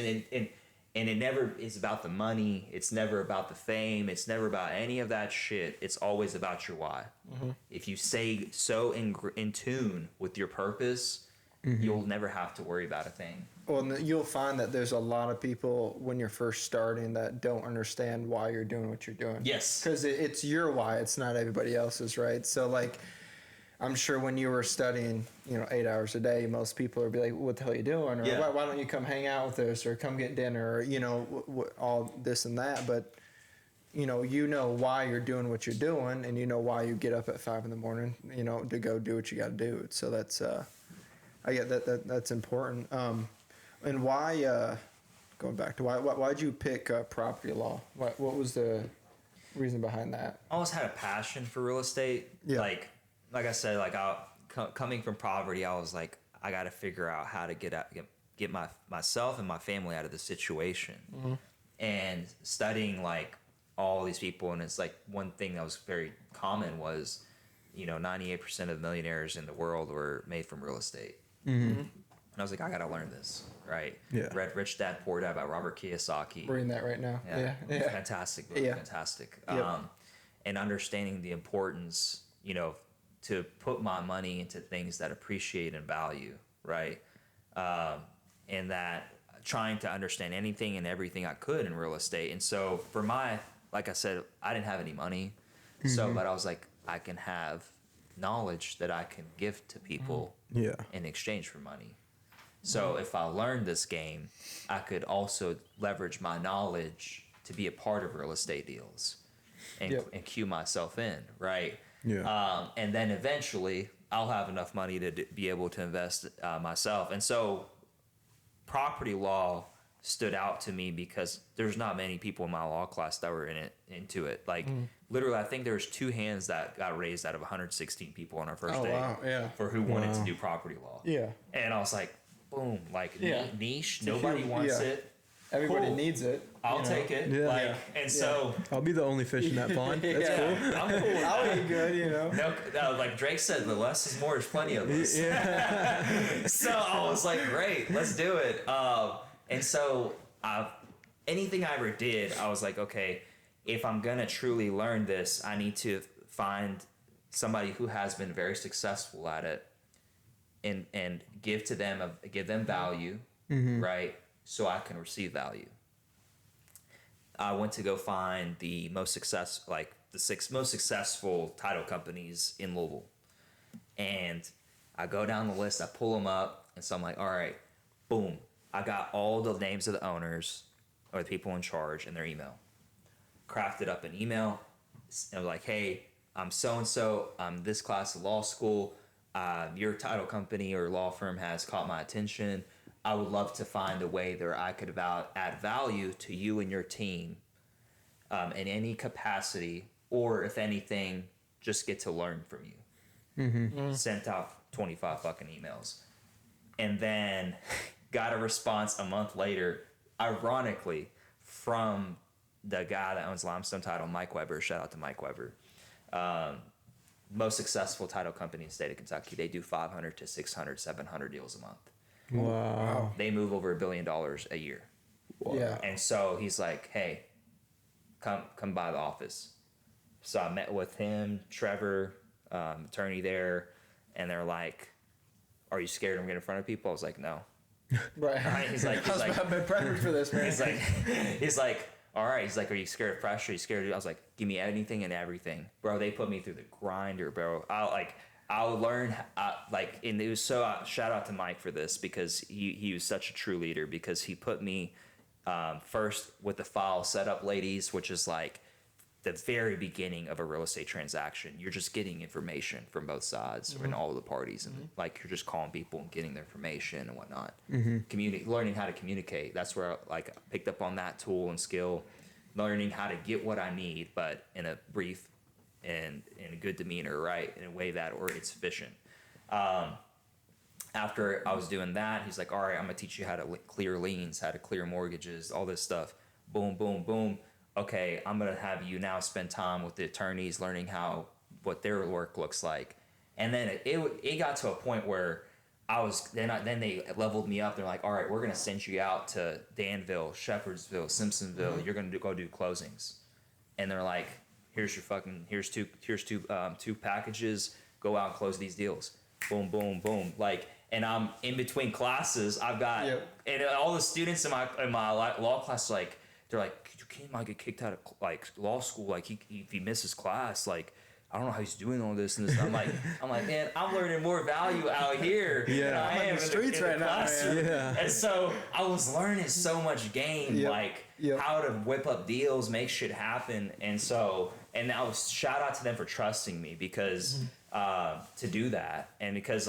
And it never is about the money. It's never about the fame. It's never about any of that shit. It's always about your why. If you stay so in tune with your purpose, you'll never have to worry about a thing. Well, you'll find that there's a lot of people when you're first starting that don't understand why you're doing what you're doing. Yes. Because it's your why. It's not everybody else's, right? So like, I'm sure when you were studying, 8 hours a day, most people would be like, what the hell are you doing? Or why don't you come hang out with us or come get dinner or, all this and that. But, you know why you're doing what you're doing, and you know why you get up at 5 a.m, to go do what you got to do. So that's, I get that's important. And why, going back to why'd you pick property law? What was the reason behind that? I always had a passion for real estate. Yeah. Like I said, like coming from poverty, I was like, I got to figure out how to get myself and my family out of the situation. And studying like all these people, and it's like one thing that was very common was, 98% of millionaires in the world were made from real estate. And I was like, I got to learn this, right? Yeah. Read Rich Dad Poor Dad by Robert Kiyosaki. Reading that right now. Yeah. Fantastic book. Fantastic. And understanding the importance, to put my money into things that appreciate and value, right? And that trying to understand anything and everything I could in real estate. And so for like I said, I didn't have any money. But I was like, I can have knowledge that I can give to people in exchange for money. So if I learned this game, I could also leverage my knowledge to be a part of real estate deals. and cue myself in, right? Yeah. And then eventually I'll have enough money to be able to invest myself. And so property law stood out to me because there's not many people in my law class that were into it. Like literally, I think there was 2 hands that got raised out of 116 people on our first day for who wanted to do property law. Yeah. And I was like, boom, like niche. Nobody wants it. Everybody needs it. I'll take it. Yeah. Like, and so I'll be the only fish in that pond. That's cool. I'm cool with I'll that. eat good, No, like Drake said, the less is more. There's plenty of us. Yeah. So I was like, great, let's do it. And so anything I ever did, I was like, okay, if I'm gonna truly learn this, I need to find somebody who has been very successful at it, and give them value, right? So I can receive value. I went to go find the most most successful title companies in Louisville. And I go down the list, I pull them up, and so I'm like, all right, boom. I got all the names of the owners or the people in charge and their email. Crafted up an email, and was like, hey, I'm so-and-so, I'm this class of law school, your title company or law firm has caught my attention. I would love to find a way that I could add value to you and your team in any capacity, or if anything, just get to learn from you. Sent out 25 fucking emails. And then got a response a month later, ironically, from the guy that owns Limestone Title, Mike Weber. Shout out to Mike Weber. Most successful title company in the state of Kentucky. They do 500 to 600, 700 deals a month. Wow. They move over $1 billion a year. Wow. Yeah. And so he's like, hey, come by the office. So I met with him, Trevor, attorney there, and they're like, are you scared I'm going to get in front of people? I was like, no. Right. He's like, I've been prepping for this, man. he's like, all right. He's like, are you scared of pressure? Are you scared of, I was like, give me anything and everything. Bro, they put me through the grinder, bro. I'll learn, and it was so, shout out to Mike for this, because he was such a true leader, because he put me first with the file setup ladies, which is like the very beginning of a real estate transaction. You're just getting information from both sides and all of the parties, and like you're just calling people and getting their information and whatnot. Learning how to communicate. That's where I picked up on that tool and skill, learning how to get what I need, but in a brief and in a good demeanor, right? In a way that, or it's efficient. After I was doing that, he's like, all right, I'm gonna teach you how to clear liens, how to clear mortgages, all this stuff. Boom, boom, boom. Okay, I'm gonna have you now spend time with the attorneys, learning what their work looks like. And then it got to a point where then they leveled me up. They're like, all right, we're gonna send you out to Danville, Shepherdsville, Simpsonville. You're gonna go do closings. And they're like, here's two packages. Go out and close these deals. Boom, boom, boom. And I'm in between classes. I've got and all the students in my law class, they're like, Kenan might get kicked out of law school. If he misses class, I don't know how he's doing all this and this. I'm like, man, I'm learning more value out here than I am in the streets right now, man. Yeah. And so I was learning so much game, how to whip up deals, make shit happen. And I was shout out to them for trusting me, because to do that, and because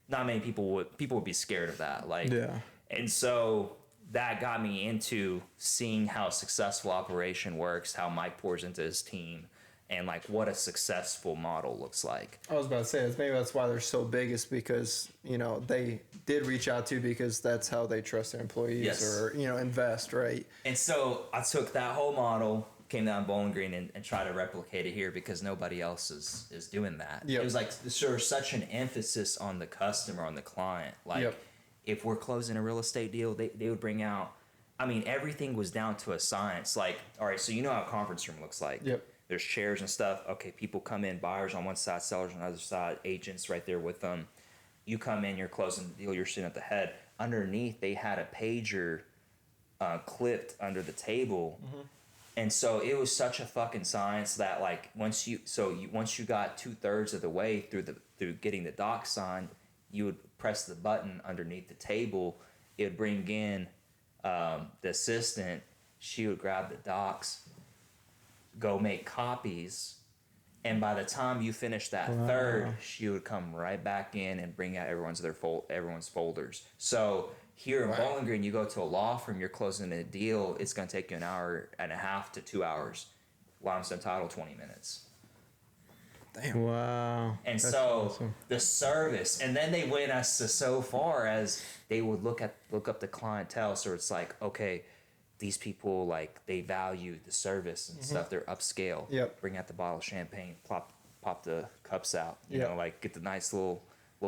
not many people would be scared of that. And so that got me into seeing how a successful operation works, how Mike pours into his team, and what a successful model looks like. I was about to say, maybe that's why they're so big, is because, they did reach out to, because that's how they trust their employees or, invest, right? And so I took that whole model, came down Bowling Green and tried to replicate it here, because nobody else is doing that. It was there's such an emphasis on the customer, on the client. If we're closing a real estate deal, they would bring out, everything was down to a science. All right, so how a conference room looks like. There's chairs and stuff. Okay, people come in, buyers on one side, sellers on the other side, agents right there with them. You come in, you're closing the deal, you're sitting at the head. Underneath, they had a pager clipped under the table. And so it was such a fucking science that once you got 2/3 of the way through getting the doc signed, you would press the button underneath the table. It would bring in the assistant. She would grab the docs, go make copies. And by the time you finish that third, she would come right back in and bring out everyone's folders. So here in Bowling Green, you go to a law firm, you're closing a deal, it's going to take you an hour and a half to 2 hours. Limestone Title, 20 minutes. Damn. Wow. And that's so awesome. The service, and then they went us to so far as they would look up the clientele. So it's like, okay, these people, like, they value the service and stuff. They're upscale. Yep. Bring out the bottle of champagne, pop the cups out. You know, like, get the nice little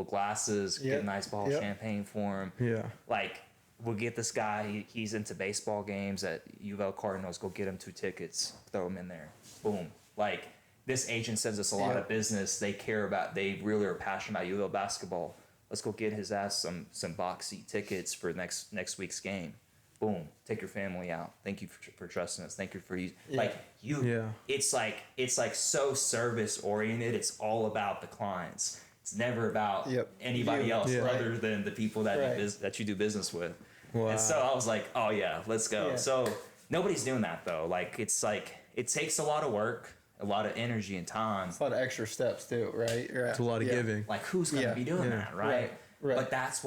glasses, get a nice bottle of champagne for him. Yeah. Like, we'll get this guy, he's into baseball games at U of L Cardinals, go get him 2 tickets, throw him in there. Boom. Like, this agent sends us a lot of business. They really are passionate about U of L basketball. Let's go get his ass some box seat tickets for next week's game. Boom. Take your family out. Thank you for trusting us. Thank you for you. Like, you. Yeah. It's like so service oriented. It's all about the clients. It's never about anybody else other than the people that you do business with. Wow. And so I was like, oh yeah, let's go. Yeah. So nobody's doing that though. Like, it's like, it takes a lot of work, a lot of energy and time. It's a lot of extra steps too, right? It's a lot of giving. Like, who's going to be doing that, right? Right. But that's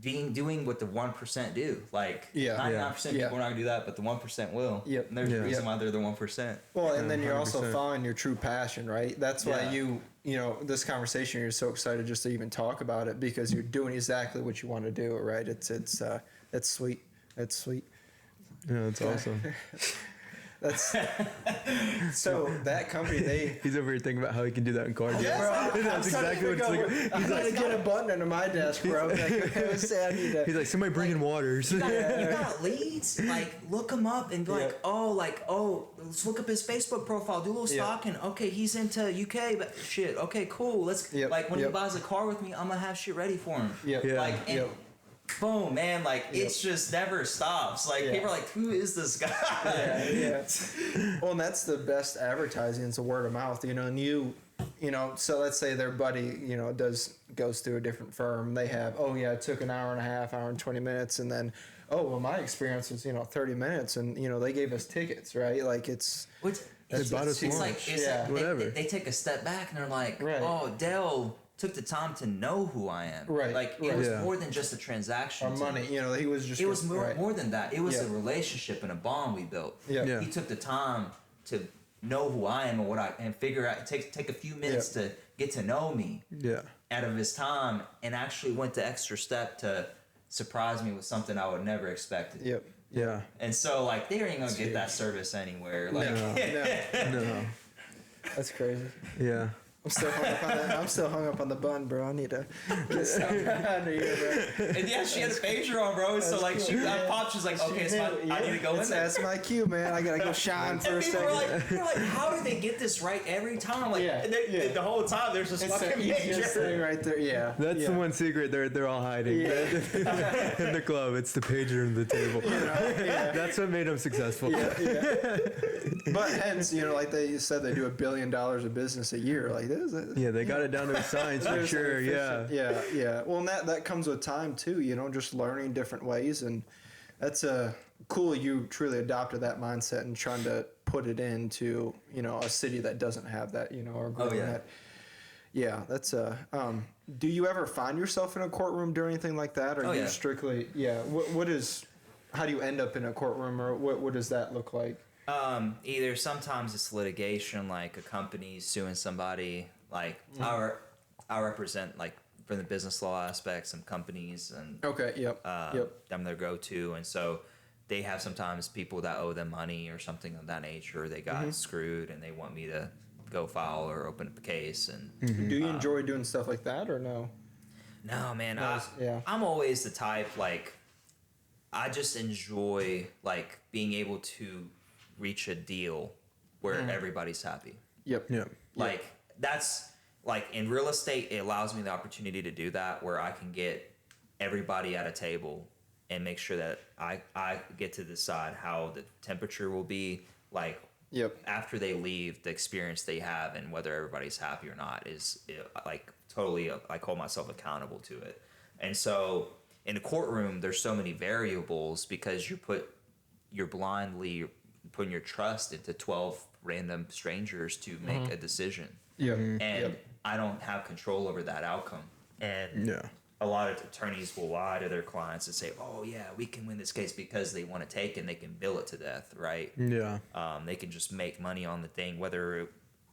doing what the 1% do. Like, 99% of people are not going to do that, but the 1% will. Yep. And there's a reason why they're the 1%. Well, and then you're 100%. Also following your true passion, right? That's why you know, this conversation, you're so excited just to even talk about it because you're doing exactly what you want to do, right? It's sweet. It's sweet. Yeah, that's awesome. That's so that company he's over here thinking about how he can do that in cards. Yeah, bro. That's exactly what it's like. I'm trying to get a button under my desk, bro. He's like, somebody bring in waters. You got leads, like, look him up and be like, let's look up his Facebook profile, do a little stalking. Okay, he's into UK, but shit. Okay, cool. Let's like when he buys a car with me, I'm gonna have shit ready for him. Boom, man, like, it's just never stops. Like, people are like, who is this guy? Well, and that's the best advertising. It's a word of mouth, you know, and you know, so let's say their buddy, you know, goes through a different firm. They have, it took an hour and a half, hour and 20 minutes. And then, my experience was, 30 minutes. And, they gave us tickets, right? Like, it's about us lunch. Whatever. They take a step back and they're like, Dell took the time to know who I am. Right. Like, it was more than just a transaction. Or money. He was just... It was more than that. It was a relationship and a bond we built. Yeah. He took the time to know who I am and figure out... Take a few minutes to get to know me. Yeah. Out of his time, and actually went the extra step to surprise me with something I would never expected. Yep. Yeah. And so, like, they ain't gonna get that service anywhere. Like, no. That's crazy. Yeah. I'm still hung up on the bun, bro. I need to get something under here, bro. And she had a pager on, bro. So like, I popped. She's like, okay, I need to go in there. That's my cue, man. I gotta go shine for a second. They're like, how do they get this right every time? Like, the whole time there's just fucking pager sitting right there. Yeah, that's the one secret they're all hiding. Yeah. In the club, it's the pager in the table. That's what made them successful. But hence, like they said, they do $1 billion of business a year. Like this. Yeah, they got it down to a science for sure. Yeah. Well, and that comes with time too. Just learning different ways, and that's cool. You truly adopted that mindset and trying to put it into a city that doesn't have that. Or growing that. Yeah, that's do you ever find yourself in a courtroom doing anything like that, or are you strictly? Yeah. What is? How do you end up in a courtroom, or what does that look like? Either sometimes it's litigation, like a company suing somebody. Like I represent, like, from the business law aspect, some companies and them their go-to, and so they have sometimes people that owe them money or something of that nature. They got screwed and they want me to go file or open up a case. And do you enjoy doing stuff like that or no? No, man. I'm always the type, like, I just enjoy, like, being able to reach a deal where everybody's happy. Like, that's, like, in real estate, it allows me the opportunity to do that, where I can get everybody at a table and make sure that I get to decide how the temperature will be, like, after they leave, the experience they have, and whether everybody's happy or not is, like, totally, I call myself accountable to it. And so in a courtroom, there's so many variables because you're blindly putting your trust into 12 random strangers to make a decision. Yeah. And I don't have control over that outcome. And a lot of attorneys will lie to their clients and say, oh yeah, we can win this case because they want to take it and they can bill it to death, right? Yeah. They can just make money on the thing, whether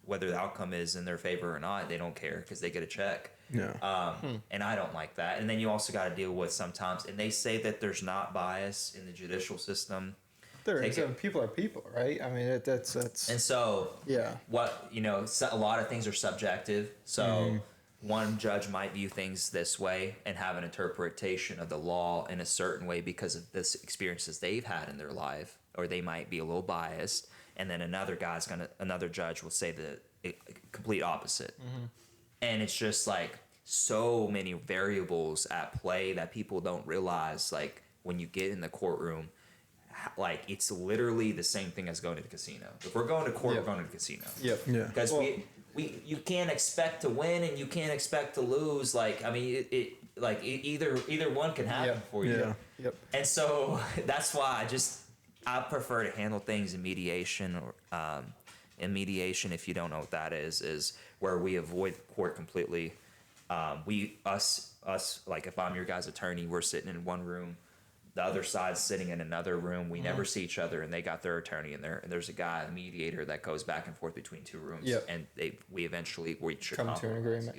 the outcome is in their favor or not. They don't care because they get a check. Yeah. And I don't like that. And then you also got to deal with sometimes, and they say that there's not bias in the judicial system. There is. People are people, right? I mean, that's. And so, what, a lot of things are subjective. So one judge might view things this way and have an interpretation of the law in a certain way because of this experiences they've had in their life, or they might be a little biased. And then another judge will say the complete opposite. And it's just like so many variables at play that people don't realize, like when you get in the courtroom, like it's literally the same thing as going to the casino. If we're going to court, we're going to the casino. Because you can't expect to win and you can't expect to lose. Like, I mean, either one can happen for you. And so that's why I prefer to handle things in mediation, or in mediation, if you don't know what that is where we avoid court completely. Us, like if I'm your guy's attorney, we're sitting in one room, the other side's sitting in another room. We never see each other, and they got their attorney in there. And there's a guy, a mediator, that goes back and forth between two rooms. And we eventually reach a compromise. To an agreement.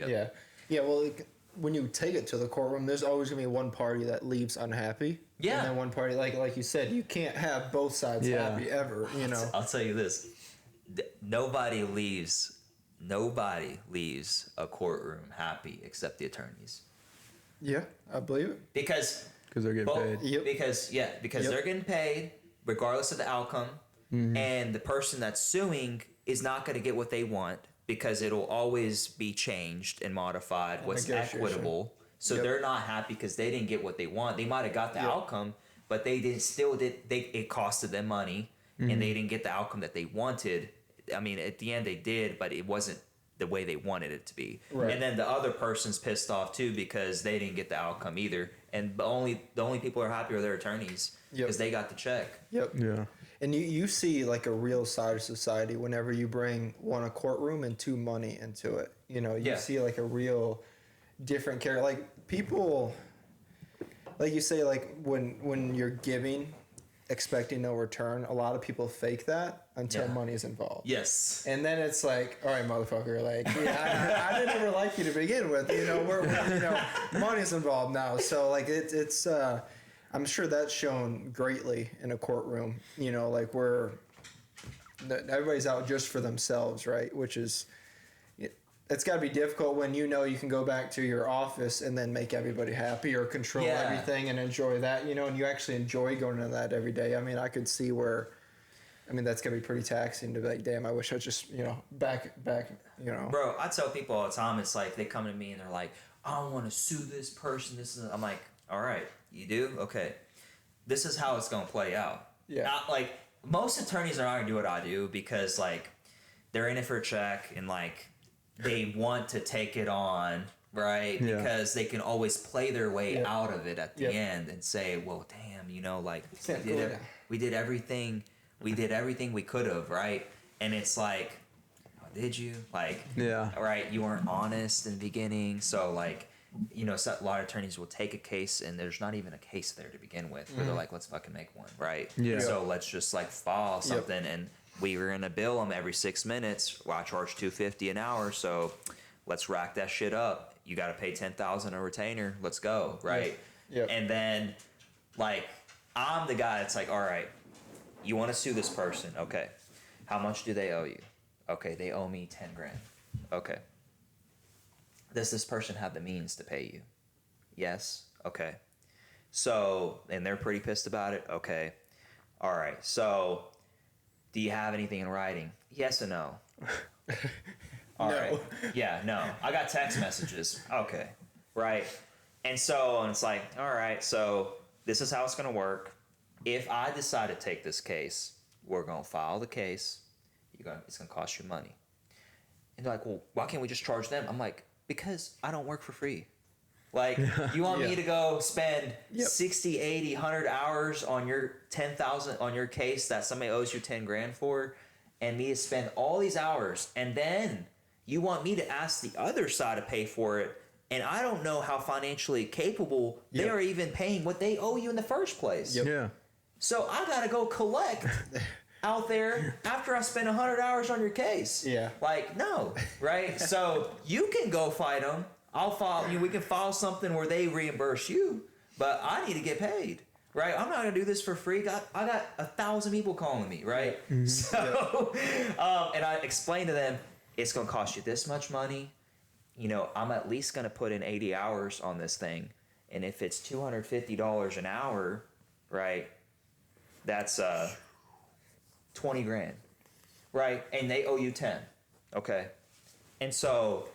Yeah. Well, when you take it to the courtroom, there's always gonna be one party that leaves unhappy. And then one party, like you said, you can't have both sides happy ever. I'll tell you this: nobody leaves a courtroom happy except the attorneys. Yeah, I believe it. Because they're getting paid. Because they're getting paid regardless of the outcome, and the person that's suing is not going to get what they want because it'll always be changed and modified what's equitable. So they're not happy because they didn't get what they want. They might have got the outcome, but it costed them money, and they didn't get the outcome that they wanted. I mean, at the end they did, but it wasn't the way they wanted it to be. Right. And then the other person's pissed off too because they didn't get the outcome either. And the only people who are happy are their attorneys because they got the check. And you see like a real side of society whenever you bring a courtroom and two money into it. You see like a real different character. Like people, like you say, like when you're giving, expecting no return, a lot of people fake that until money's involved. Yes. And then it's like, all right, motherfucker, like, I didn't ever like you to begin with. We're money's involved now. So like it's I'm sure that's shown greatly in a courtroom. Like everybody's out just for themselves, right? Which is, it's got to be difficult when you can go back to your office and then make everybody happy or control everything and enjoy that, and you actually enjoy going to that every day. I mean, I could see where, that's going to be pretty taxing to be like, damn, I wish I just, back. Bro, I tell people all the time, it's like they come to me and they're like, I want to sue this person. I'm like, all right, you do? Okay. This is how it's going to play out. Yeah. Not like most attorneys are not going to do what I do because like they're in it for a check and like, they want to take it on, right? Yeah. Because they can always play their way out of it at the end and say, well, damn, like we did everything we could have, right? And it's like, oh, did you? Like, right, you weren't honest in the beginning. So like, a lot of attorneys will take a case and there's not even a case there to begin with where they're like, let's fucking make one, right? Yeah. So let's just like file something and we were gonna bill them every 6 minutes. Well, I charge $250 an hour, so let's rack that shit up. You got to pay $10,000 a retainer. Let's go, right? Yeah. And then, like, I'm the guy that's like, all right, you want to sue this person? Okay, how much do they owe you? Okay, they owe me $10,000. Okay. Does this person have the means to pay you? Yes. Okay. So, and they're pretty pissed about it. Okay. All right. So, do you have anything in writing? Yes or no? All right. Yeah, no. I got text messages. Okay. Right. And so it's like, all right, so this is how it's going to work. If I decide to take this case, we're going to file the case. It's going to cost you money. And they're like, well, why can't we just charge them? I'm like, because I don't work for free. Like, you want me to go spend 60, 80, 100 hours on your 10,000 on your case that somebody owes you 10 grand for, and me to spend all these hours, and then you want me to ask the other side to pay for it, and I don't know how financially capable they are even paying what they owe you in the first place. Yeah. So I gotta go collect out there after I spend 100 hours on your case. Yeah. Like, no, right? So you can go fight them. I'll file. We can file something where they reimburse you, but I need to get paid, right? I'm not gonna do this for free. I got 1,000 people calling me, right? Mm-hmm. So, and I explained to them, it's gonna cost you this much money. You know, I'm at least gonna put in 80 hours on this thing, and if it's $250 an hour, right? That's 20 grand, right? And they owe you 10, okay? And so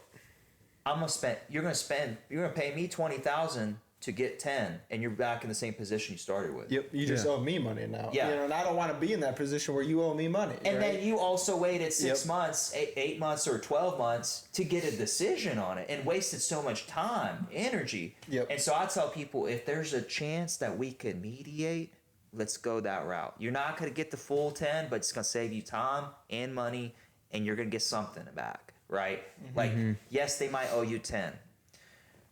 you're gonna pay me 20,000 to get 10, and you're back in the same position you started with. Yep, you just owe me money now. Yeah. You know, and I don't want to be in that position where you owe me money. And right? then you also waited 6 months, 8 months, or 12 months to get a decision on it, and wasted so much time, energy. Yep. And so I tell people, if there's a chance that we can mediate, let's go that route. You're not gonna get the full 10, but it's gonna save you time and money, and you're gonna get something back, right? Mm-hmm. Like, yes, they might owe you 10.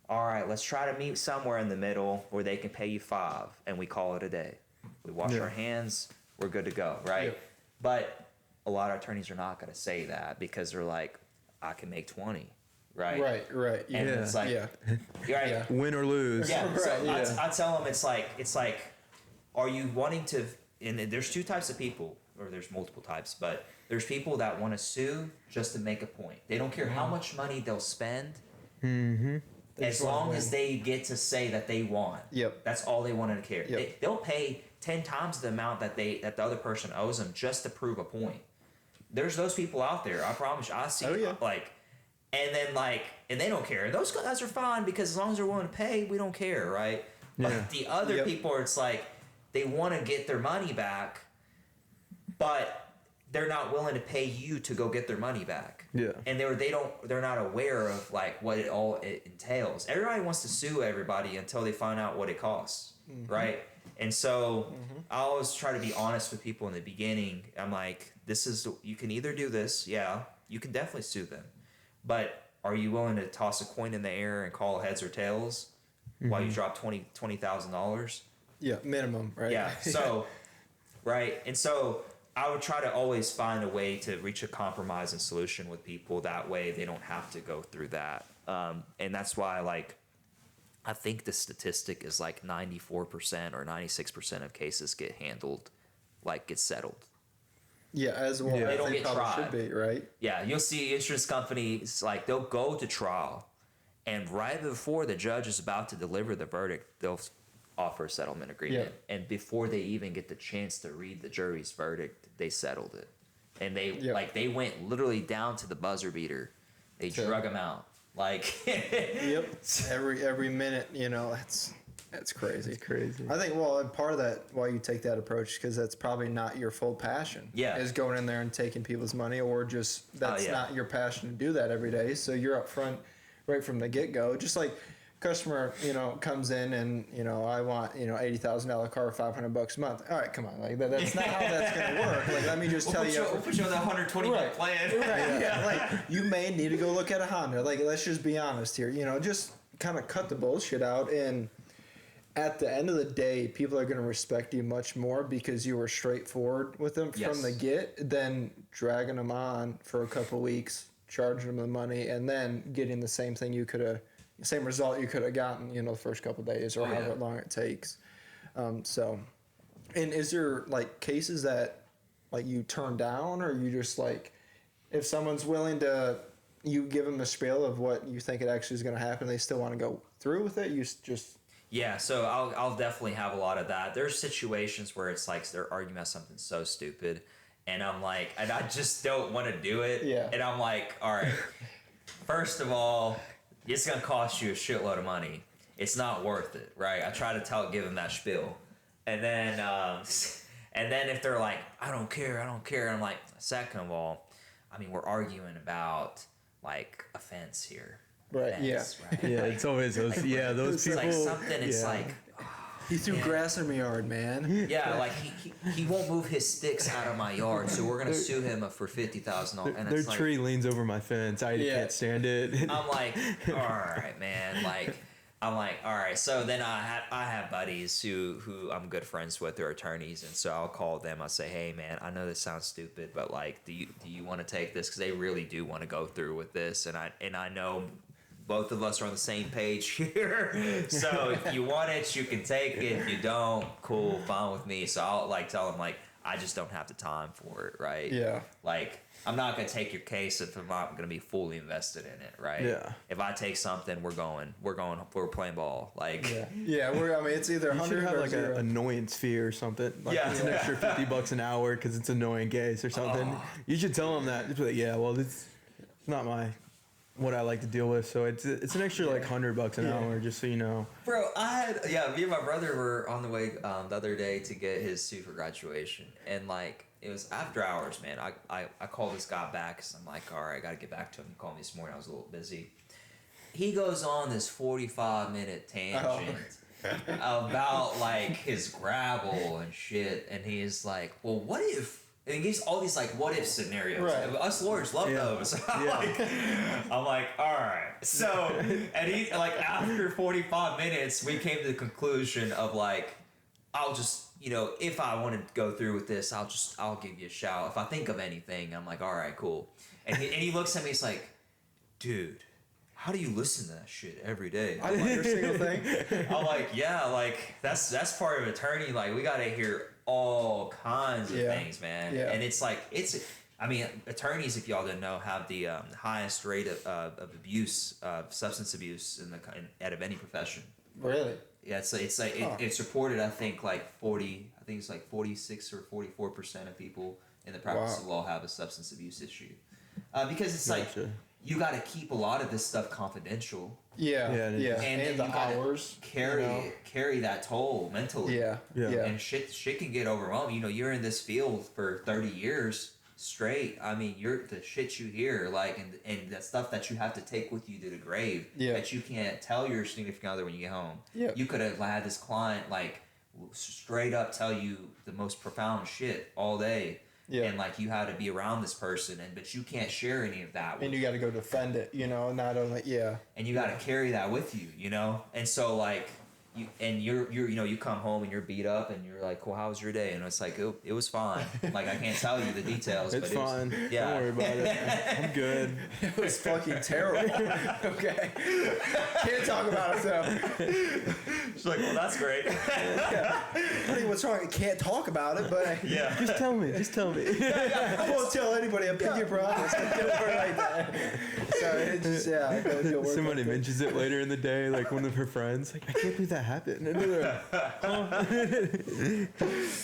All right, let's try to meet somewhere in the middle where they can pay you 5, and we call it a day. We wash our hands, we're good to go, right? Yep. But a lot of attorneys are not going to say that because they're like, I can make 20, right? Right. And it's like, right? Win or lose. Yeah. So right, I tell them it's like, are you wanting to? And there's two types of people, or there's multiple types, but there's people that want to sue just to make a point. They don't care how much money they'll spend. Mm-hmm. As long as they get to say that they won. Yep. That's all they wanted to care. Yep. They'll pay 10 times the amount that the other person owes them just to prove a point. There's those people out there. I promise you. I see and they don't care. Those guys are fine because as long as they're willing to pay, we don't care, right? Yeah. But the other people, it's like they want to get their money back, but they're not willing to pay you to go get their money back. Yeah. And they're not aware of like what it entails. Everybody wants to sue everybody until they find out what it costs, right? And so I always try to be honest with people in the beginning. I'm like, you can either do this, you can definitely sue them, but are you willing to toss a coin in the air and call heads or tails while you drop $20,000? Yeah, minimum, right? Yeah. So, right, and so I would try to always find a way to reach a compromise and solution with people. That way they don't have to go through that. And that's why, like, I think the statistic is like 94% or 96% of cases get handled, like get settled. Yeah, as well. They don't get probably tried. Should be, right? Yeah, you'll see insurance companies, like, they'll go to trial, and right before the judge is about to deliver the verdict, they'll offer a settlement agreement. Yeah. And before they even get the chance to read the jury's verdict, they settled it. And they went literally down to the buzzer beater. They drug them out. Like, yep. Every minute, that's crazy. It's crazy. I think, part of that, why you take that approach, because that's probably not your full passion. Yeah. Is going in there and taking people's money, or just that's not your passion to do that every day. So you're up front right from the get-go. Just like customer, comes in and, I want, $80,000 car, $500 a month. All right, come on. Like that's not how that's going to work. Like, let me just tell you. We'll put you on that 120 month plan. Right. Yeah. Like, you may need to go look at a Honda. Like, let's just be honest here. Just kind of cut the bullshit out. And at the end of the day, people are going to respect you much more because you were straightforward with them from the get than dragging them on for a couple weeks, charging them the money, and then getting the same thing same result you could have gotten, the first couple of days or however long it takes. And is there like cases that like you turn down, or you just like, if someone's willing to, you give them a spiel of what you think it actually is going to happen, they still want to go through with it? You just. Yeah, so I'll definitely have a lot of that. There's situations where it's like they're arguing about something so stupid, and I'm like, and I just don't want to do it. Yeah. And I'm like, all right, first of all, it's gonna cost you a shitload of money. It's not worth it, right? I try to give them that spiel, and then if they're like, I don't care, I'm like, second of all, I mean, we're arguing about like a fence here. Right. fence, right? Yeah, Like, it's always those. like, Yeah, those it's people. like something. It's yeah. like. He threw Yeah. grass in my yard, man. Yeah, like he won't move his sticks out of my yard, so we're gonna sue him for $50,000. And Their it's like, tree leans over my fence. I can't stand it. I'm like, all right, man. Like, I'm like, all right. So then I have buddies who I'm good friends with. They're attorneys, and so I'll call them. I'll say, hey, man, I know this sounds stupid, but like, do you want to take this? Because they really do want to go through with this, and I know both of us are on the same page here. So if you want it, you can take it. If you don't, cool, fine with me. So I'll like tell them like, I just don't have the time for it, right? Yeah. Like, I'm not gonna take your case if I'm not gonna be fully invested in it, right? Yeah. If I take something, we're playing ball. Like, Yeah. I mean, it's either You 100 should have or like zero. an annoyance fee or something. Like Yeah. it's an extra $50 an hour because it's an annoying case or something. You should tell them that. Just be like, yeah, well, it's not what I like to deal with. So it's an extra like $100 an hour, just so you know. bro, me and my brother were on the way the other day to get his suit for graduation, and like it was after hours, man. I called this guy back because I'm like, all right, I gotta get back to him. He called me this morning. I was a little busy. He goes on this 45-minute tangent about like his gravel and shit, and he's like, well, what if? And he gives all these like what if scenarios. Right. Us lawyers love those. I'm like, all right. So, and he like after 45 minutes, we came to the conclusion of like, I'll just, if I want to go through with this, I'll give you a shout. If I think of anything, I'm like, all right, cool. And he looks at me, he's like, dude, how do you listen to that shit every day? I like every single thing. I'm like, yeah, like that's part of attorney. Like we gotta hear all kinds of things, man. Yeah. And it's like attorneys, if y'all didn't know, have the highest rate of abuse, substance abuse out of any profession. Really? Yeah, it's reported. I think like 46 or 44% of people in the practice of law have a substance abuse issue, because it's like you got to keep a lot of this stuff confidential. Yeah. And the hours carry that toll mentally. Yeah. And shit can get overwhelming. You're in this field for 30 years straight. I mean, the shit you hear, like, and that stuff that you have to take with you to the grave that you can't tell your significant other when you get home. Yeah. You could have had this client like straight up tell you the most profound shit all day. Yeah. And like you had to be around this person, but you can't share any of that. And you got to go defend it, not only And you got to carry that with you, And so like you come home and you're beat up and you're like, well, how was your day? And it's like it was fine. Like I can't tell you the details. It's but fine. Yeah. Don't worry about it. I'm good. It was fucking terrible. Okay. Can't talk about it though. She's like, well, that's great. Honey, what's wrong? I can't talk about it, but Just tell me. I won't tell anybody. I pinky promise. Don't worry like that. So it's just Somebody mentions it later in the day, like one of her friends, like, I can't believe that happened. And they're like,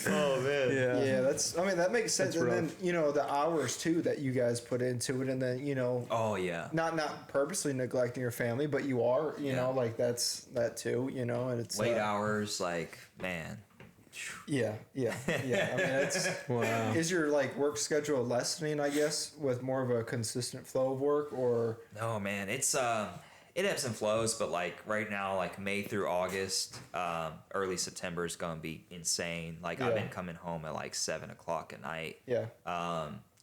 oh man. Yeah, that makes sense. That's and then the hours too that you guys put into it, and then oh yeah, not purposely neglecting your family, but you are like that's that too, and it's late hours, like man. Yeah. I mean, it's wow. Is your like work schedule lessening, I guess, with more of a consistent flow of work, or? No, man, it's it ebbs and flows, but like right now, like May through August, early September is gonna be insane. Like I've been coming home at like 7:00 at night. Yeah.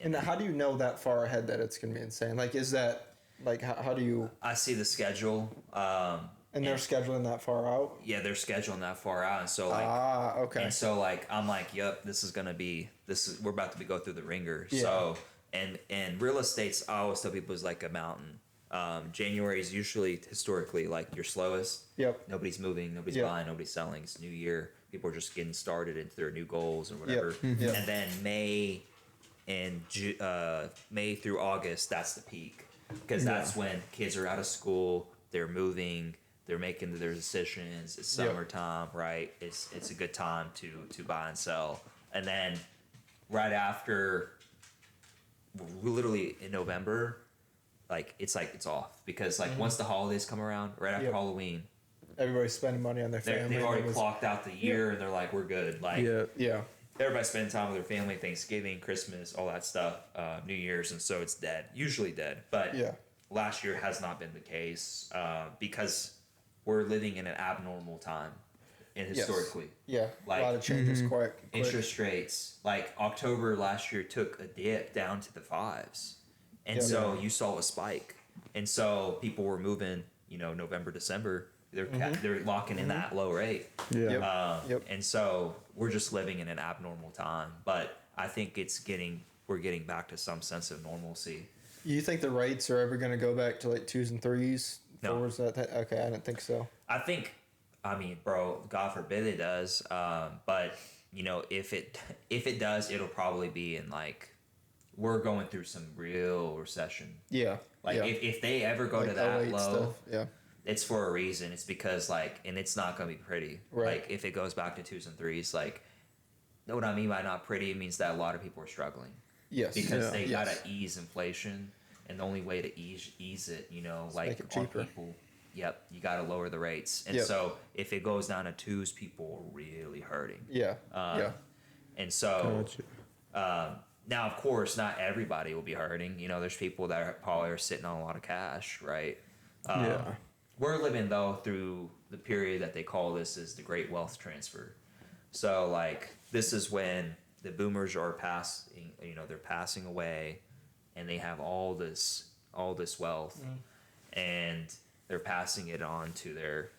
And how do you know that far ahead that it's gonna be insane? Like, is that like how do you? I see the schedule. And they're scheduling that far out? Yeah, they're scheduling that far out. And so like okay. And so like I'm like, yep, we're about to go through the ringer. Yeah. So and real estate's, I always tell people, is like a mountain. January is usually historically like your slowest. Yep. Nobody's moving, nobody's buying, nobody's selling. It's New Year. People are just getting started into their new goals or whatever. Yep. And then May through August, that's the peak. Because that's when kids are out of school, they're moving, they're making their decisions. It's summertime, right? It's a good time to buy and sell. And then right after, literally in November, it's off, because once the holidays come around, right after Halloween, everybody's spending money on their family. they've already clocked out the year, and they're like, we're good. Everybody's spending time with their family, Thanksgiving, Christmas, all that stuff, New Year's, and so it's dead. Usually dead, but last year has not been the case because we're living in an abnormal time, and historically, Yeah, like, a lot of changes quick. interest rates, like October last year took a dip down to the fives, and Yeah. so you saw a spike, and so people were moving, November, December, they're locking in that low rate. Yeah. Yep. And so we're just living in an abnormal time, but I think we're getting back to some sense of normalcy. You think the rates are ever going to go back to like 2s and 3s? No. Fours? Okay, I didn't think so. I mean, bro, God forbid it does. But if it does, it'll probably be in like, we're going through some real recession. Yeah. Like yeah. if they ever go Like to that 08 low, stuff. Yeah. it's for a reason. It's because and it's not gonna be pretty. Right. Like if it goes back to 2s and 3s, like, know what I mean by not pretty? It means that a lot of people are struggling. Yes. Because Yeah. they Yes. gotta ease inflation, and the only way to ease it, like make it on cheaper. people. Yep, you gotta lower the rates, and Yep. so if it goes down to 2s, people are really hurting. Yeah. Uh, And so Gotcha. now, of course, not everybody will be hurting. There's people that probably are sitting on a lot of cash, right? Yeah. We're living though through the period that they call this is the Great Wealth Transfer. So like this is when the boomers are passing, they're passing away, and they have all this wealth, and they're passing it on to their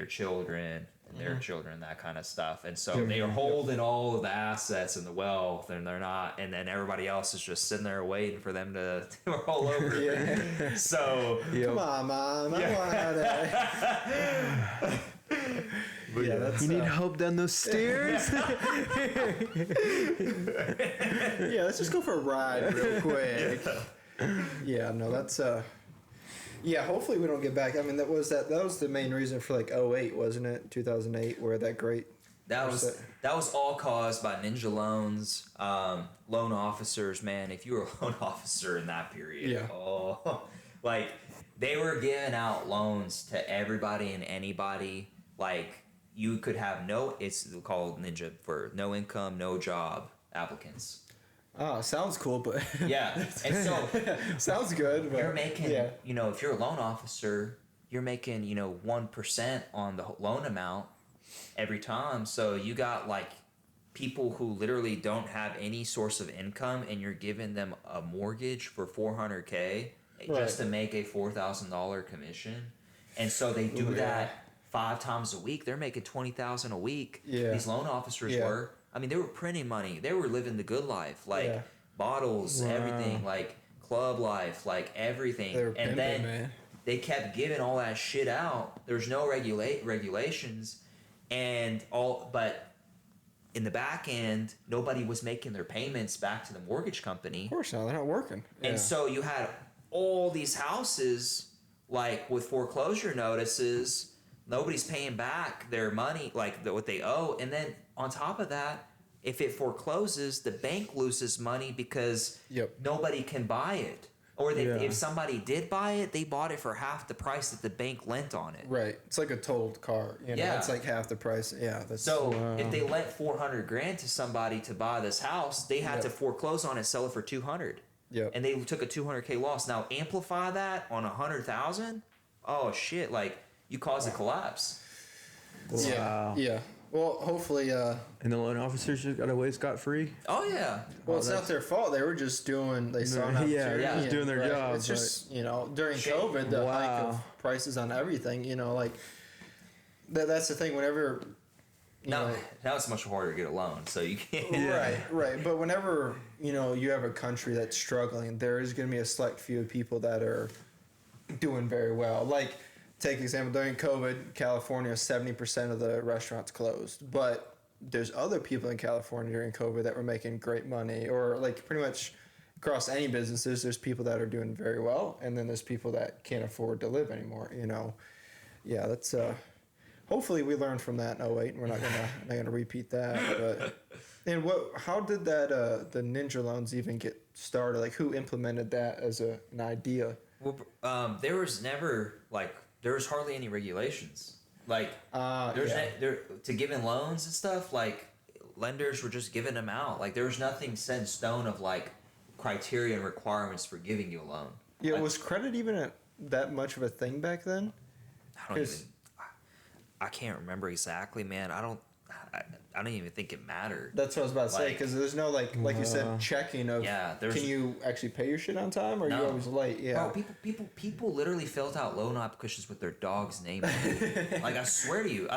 children and their children, that kind of stuff. And so they are holding all of the assets and the wealth, and they're not, and then everybody else is just sitting there waiting for them to roll over. Yeah. So Come on, Mom. I want that. Yeah, that's, You need help down those stairs? yeah, let's just go for a ride real quick. Yeah, no, that's yeah, hopefully we don't get back. I mean, that was the main reason for like 08, wasn't it? 2008, where that great that was all caused by ninja loans, loan officers. Man, if you were a loan officer in that period, Yeah. like they were giving out loans to everybody and anybody. Like you could have it's called ninja for no income, no job applicants. Oh, sounds cool, but Yeah, and so sounds good. But you're making, yeah. if you're a loan officer, you're making, 1% on the loan amount every time. So you got like people who literally don't have any source of income, and you're giving them a mortgage for $400K just to make a $4,000 commission. And so they do that 5 times a week. They're making $20,000 a week. Yeah. These loan officers were. I mean, they were printing money. They were living the good life, like bottles, everything, like club life, like everything. They were And pimping, then man. they kept giving all that shit out. There's no regulations, but in the back end, nobody was making their payments back to the mortgage company. Of course not. They're not working. Yeah. And so you had all these houses, like with foreclosure notices, nobody's paying back their money, like what they owe. And then on top of that, if it forecloses, the bank loses money because nobody can buy it. Or if somebody did buy it, they bought it for half the price that the bank lent on it. Right. It's like a totaled car. Yeah. It's like half the price. Yeah. That's If they lent $400,000 to somebody to buy this house, they had to foreclose on it, sell it for $200,000. Yep. And they took a $200K loss. Now amplify that on $100,000. Oh shit! Like you caused a collapse. Wow. Yeah. Well, hopefully. And the loan officers just got away scot-free? Oh yeah. Well, it's not their fault. They were just doing. They saw an opportunity. just doing their job. It's just during COVID, the hike of prices on everything. Like that's the thing. Whenever. Now it's much harder to get a loan, so you can't. Right. But whenever you have a country that's struggling, there is going to be a select few of people that are doing very well. Like, take example, during COVID, California, 70% of the restaurants closed. But there's other people in California during COVID that were making great money, or like pretty much across any businesses, there's people that are doing very well, and then there's people that can't afford to live anymore. Yeah, that's hopefully we learned from that in 08, and we're not gonna repeat that. But and how did that the ninja loans even get started? Like, who implemented that as an idea? Well, there was hardly any regulations. Like to giving loans and stuff. Like lenders were just giving them out. Like there was nothing set in stone of like criteria and requirements for giving you a loan. Yeah, was credit even that much of a thing back then? I can't remember exactly, man. I don't even think it mattered. That's what I was about to say, because there's no like you said, checking of. Yeah, can you actually pay your shit on time, or are you always late? Yeah. Bro, people literally filled out loan applications with their dog's name on it. Like, I swear to you,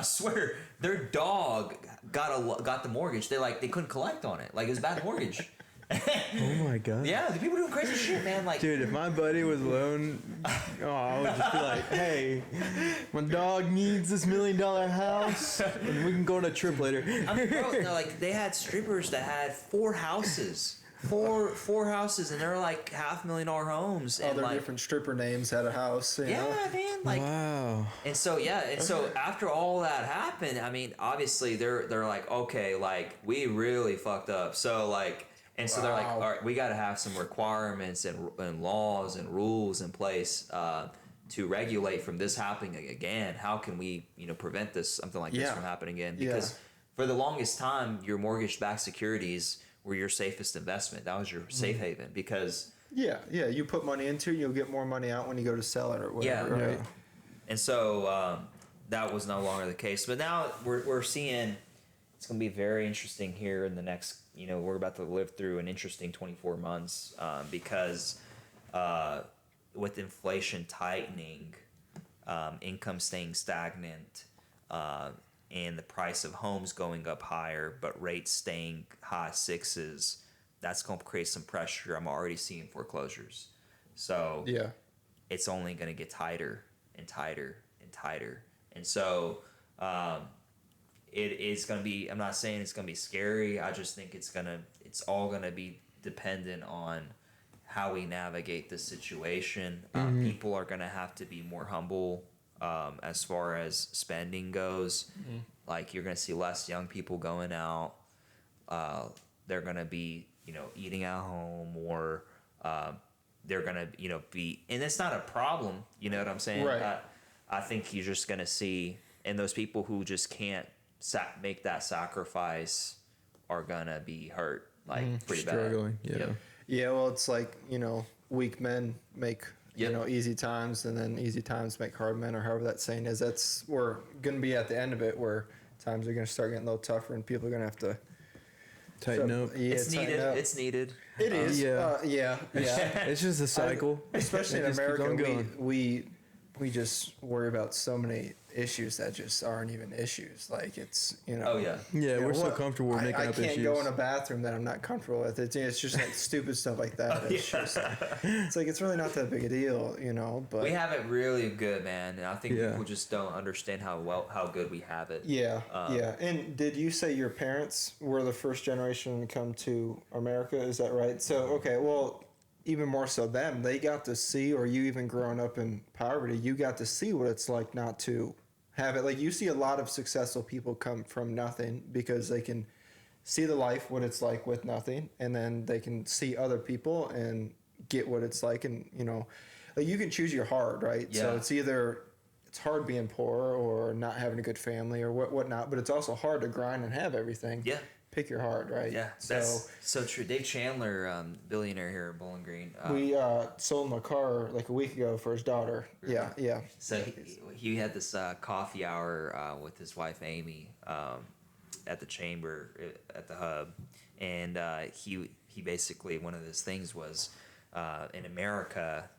their dog got the mortgage. They couldn't collect on it. Like, it was a bad mortgage. Oh my god. Yeah, the people doing crazy shit, man. Like, dude, if my buddy was alone, I would just be like, hey, my dog needs this $1 million house, and we can go on a trip later. Like, they had strippers that had 4 houses. Four houses, and they're like $500,000 homes. All and their like, different stripper names had a house. You know? Man. Like, wow. And so after all that happened, I mean, obviously they're like, okay, like, we really fucked up. So like. And so they're like, all right, we got to have some requirements and laws and rules in place to regulate from this happening again. How can we, prevent something like this from happening again? Because for the longest time, your mortgage-backed securities were your safest investment. That was your safe haven because... Yeah, you put money into it, you'll get more money out when you go to sell it or whatever. Yeah, right. And so that was no longer the case. But now we're seeing... It's going to be very interesting here in the next, we're about to live through an interesting 24 months because with inflation tightening, income staying stagnant, and the price of homes going up higher, but rates staying high 6s, that's going to create some pressure. I'm already seeing foreclosures. So it's only going to get tighter and tighter and tighter. And so... it is going to be, I'm not saying it's going to be scary. I just think it's all going to be dependent on how we navigate this situation. People are going to have to be more humble as far as spending goes. Like, you're going to see less young people going out. They're going to be, eating at home, or they're going to, be, and it's not a problem. You know what I'm saying? Right. I think you're just going to see, and those people who just can't make that sacrifice are gonna be hurt pretty struggling, bad. Yeah. Yeah, well, it's like, weak men make easy times, and then easy times make hard men, or however that saying is. We're gonna be at the end of it, where times are gonna start getting a little tougher, and people are gonna have to tighten up. Yeah, it's needed. It's needed. It is. Yeah. It's just a cycle. Especially in America, we just worry about so many issues that just aren't even issues. Like, it's, Oh, yeah. Yeah, we're so comfortable with making up issues. I can't go in a bathroom that I'm not comfortable with. It's just like stupid stuff like that. It's like, it's really not that big a deal, but... We have it really good, man. And I think people just don't understand how good we have it. Yeah, And did you say your parents were the first generation to come to America? Is that right? So, okay, well... Even more so them, they got to see, or you even growing up in poverty, you got to see what it's like not to have it. Like, you see a lot of successful people come from nothing because they can see the life, what it's like with nothing, and then they can see other people and get what it's like. And, like, you can choose your hard, right? Yeah. So it's hard being poor or not having a good family or whatnot, but it's also hard to grind and have everything. Yeah. Pick your hard, right? Yeah, that's so true. Dave Chandler, billionaire here in Bowling Green. We sold him a car like a week ago for his daughter. Really? Yeah. So he had this coffee hour with his wife Amy at the chamber at the hub, and he basically, one of his things was in America,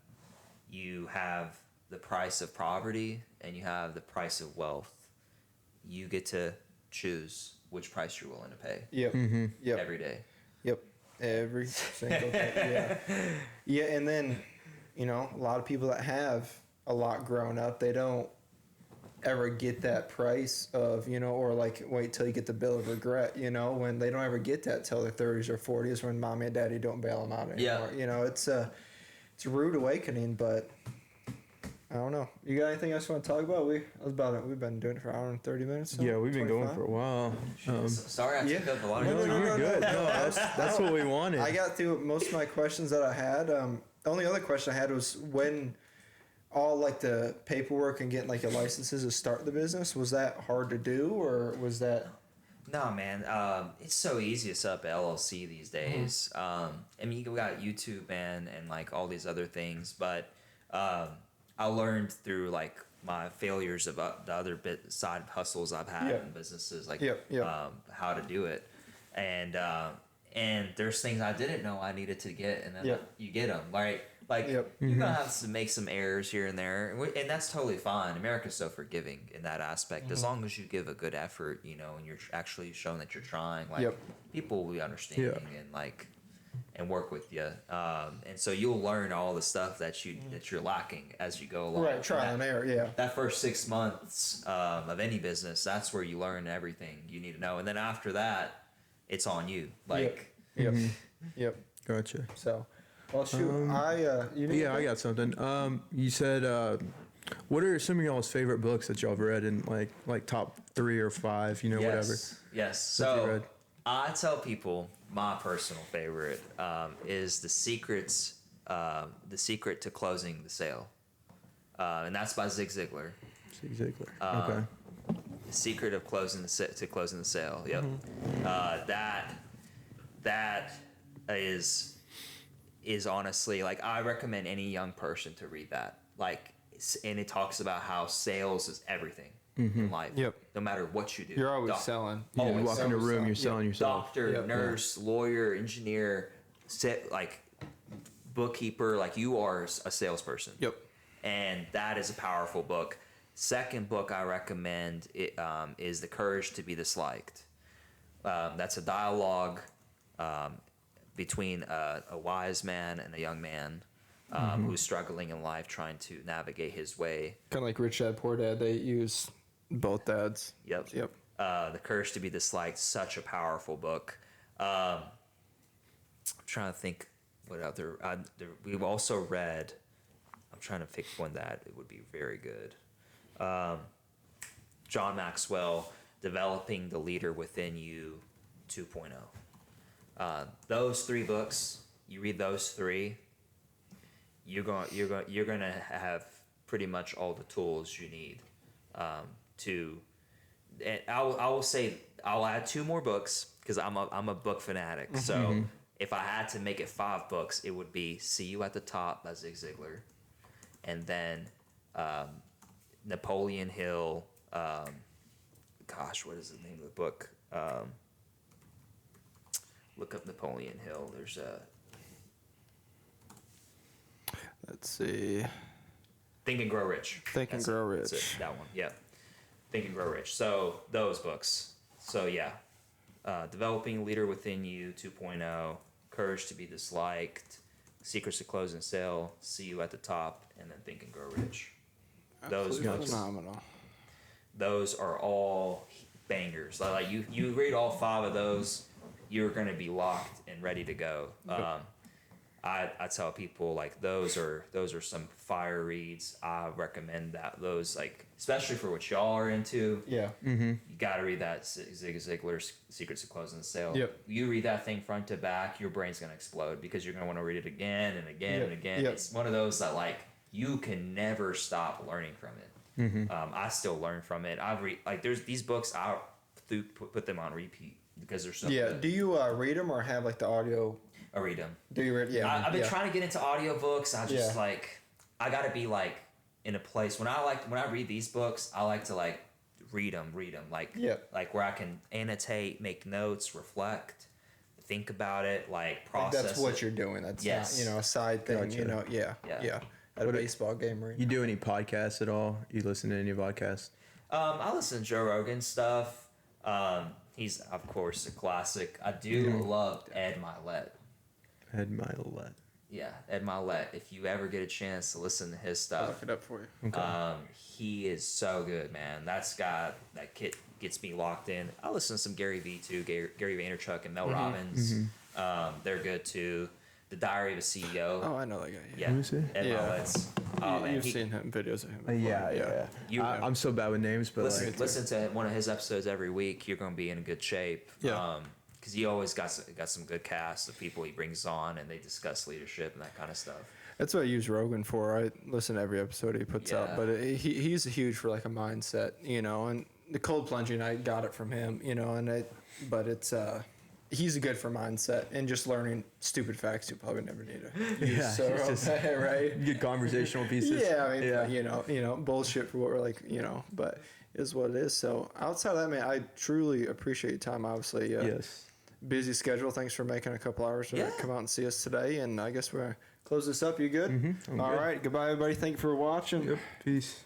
you have the price of poverty and you have the price of wealth. You get to choose which price you're willing to pay. Yep. Yep. Every day. Yep. Every single day. Yeah. And then, a lot of people that have a lot growing up, they don't ever get that price of, or like wait till you get the bill of regret, when they don't ever get that till their 30s or 40s, when mommy and daddy don't bail them out anymore. Yeah. It's a rude awakening, but I don't know. You got anything else you want to talk about? We've been doing it for an hour and 30 minutes. So yeah, we've been 25? Going for a while. Sorry, I took up a lot of No, you're good. No, that's what we wanted. I got through most of my questions that I had. The only other question I had was when all like the paperwork and getting like your licenses to start the business, was that hard to do, or was that? No, man. It's so easy to set up an LLC these days. I mean, you got YouTube, man, and like all these other things. But I learned through like my failures of the other side hustles I've had in businesses, like how to do it. And there's things I didn't know I needed to get, and then you get them. Like you're gonna have to make some errors here and there, and that's totally fine. America's so forgiving in that aspect. As long as you give a good effort, you know, and you're actually showing that you're trying, like people will be understanding and like and work with you. And so you'll learn all the stuff that you're lacking as you go along. Right, trial and error. Yeah. That first 6 months of any business, that's where you learn everything you need to know, and then after that, it's on you. Like. Yep. Gotcha. So. Well, shoot, I got something. You said, what are some of y'all's favorite books that y'all have read in like top 3 or 5, whatever? Yes. So I tell people my personal favorite is The Secret to Closing the Sale. And that's by Zig Ziglar. Zig Ziglar. Okay. The Secret of Closing the Sale. Yep. That is honestly, like, I recommend any young person to read that. Like, and it talks about how sales is everything in life. Yep. No matter what you do. You're always selling. You walk in a room, you're selling yourself. Doctor, nurse, lawyer, engineer, like bookkeeper, like you are a salesperson. Yep. And that is a powerful book. Second book I recommend is The Courage to be Disliked. That's a dialogue between a wise man and a young man who's struggling in life, trying to navigate his way. Kind of like Rich Dad Poor Dad. They use both dads. Yep. The Courage to be Disliked, such a powerful book. I'm trying to think what other. We've also read. I'm trying to pick one that it would be very good. John Maxwell, Developing the Leader Within You 2.0. Those 3 books, you read those 3, you're gonna have pretty much all the tools you need to. And I will say I'll add 2 more books because I'm a book fanatic. So if I had to make it 5 books, it would be See You at the Top by Zig Ziglar, and then Napoleon Hill. What is the name of the book? Look up Napoleon Hill. There's a. Let's see. Think and Grow Rich. Think and Grow Rich. That's it, that one. Yeah. Think and Grow Rich. So those books. So yeah. Developing a Leader Within You 2.0. Courage to be Disliked. Secrets to Closing Sale. See You at the Top. And then Think and Grow Rich. Those books. Phenomenal. Those are all bangers. Like you read all 5 of those, you're going to be locked and ready to go. I tell people like those are some fire reads. I recommend those, like, especially for what y'all are into. Yeah. You got to read that Zig Ziglar's Secrets of Closing the Sale. Yep. You read that thing front to back, your brain's going to explode because you're going to want to read it again and again and again. Yep. It's one of those that, like, you can never stop learning from it. I still learn from it. I read, like, there's these books, I put them on repeat because they're so good. Do you read them or have like the audio? I read them. Do you read? Yeah. I've been trying to get into audiobooks. I just like, I gotta be like in a place when I read these books, I like to like read them like where I can annotate, make notes, reflect, think about it, like process. Like that's what you're doing. That's not, a side thing. Gotcha. Yeah. At a baseball game, right? You do any podcasts at all? You listen to any podcasts? I listen to Joe Rogan stuff. He's of course a classic. I do love Ed Milet. Ed Milet. Yeah, Ed Milet. If you ever get a chance to listen to his I'll stuff, look it up for you. Okay. he is so good, man. That kid gets me locked in. I listen to some Gary Vee too, Gary Vaynerchuk and Mel Robbins. They're good too. The Diary of a CEO. Oh, I know that guy. Yeah, Let me see. Ed Milet's. Oh man, You've seen him videos of him. Before. Yeah. I'm so bad with names, but listen to one of his episodes every week. You're going to be in good shape. Yeah. Because he always got some good casts of people he brings on, and they discuss leadership and that kind of stuff. That's what I use Rogan for. I listen to every episode he puts out, but he's huge for like a mindset, and the cold plunging, I got it from him, you know, but it's he's good for mindset and just learning stupid facts you probably never need to use. Yeah, So it's just right. good conversational pieces. Yeah, I mean, you know, bullshit for what we're like, you know, but it is what it is. So outside of that, man, I truly appreciate your time. Obviously, Yes. busy schedule. Thanks for making a couple hours to come out and see us today. And I guess we're gonna close this up. You good? I'm All good. right. Goodbye, everybody. Thank you for watching. Yep. Peace.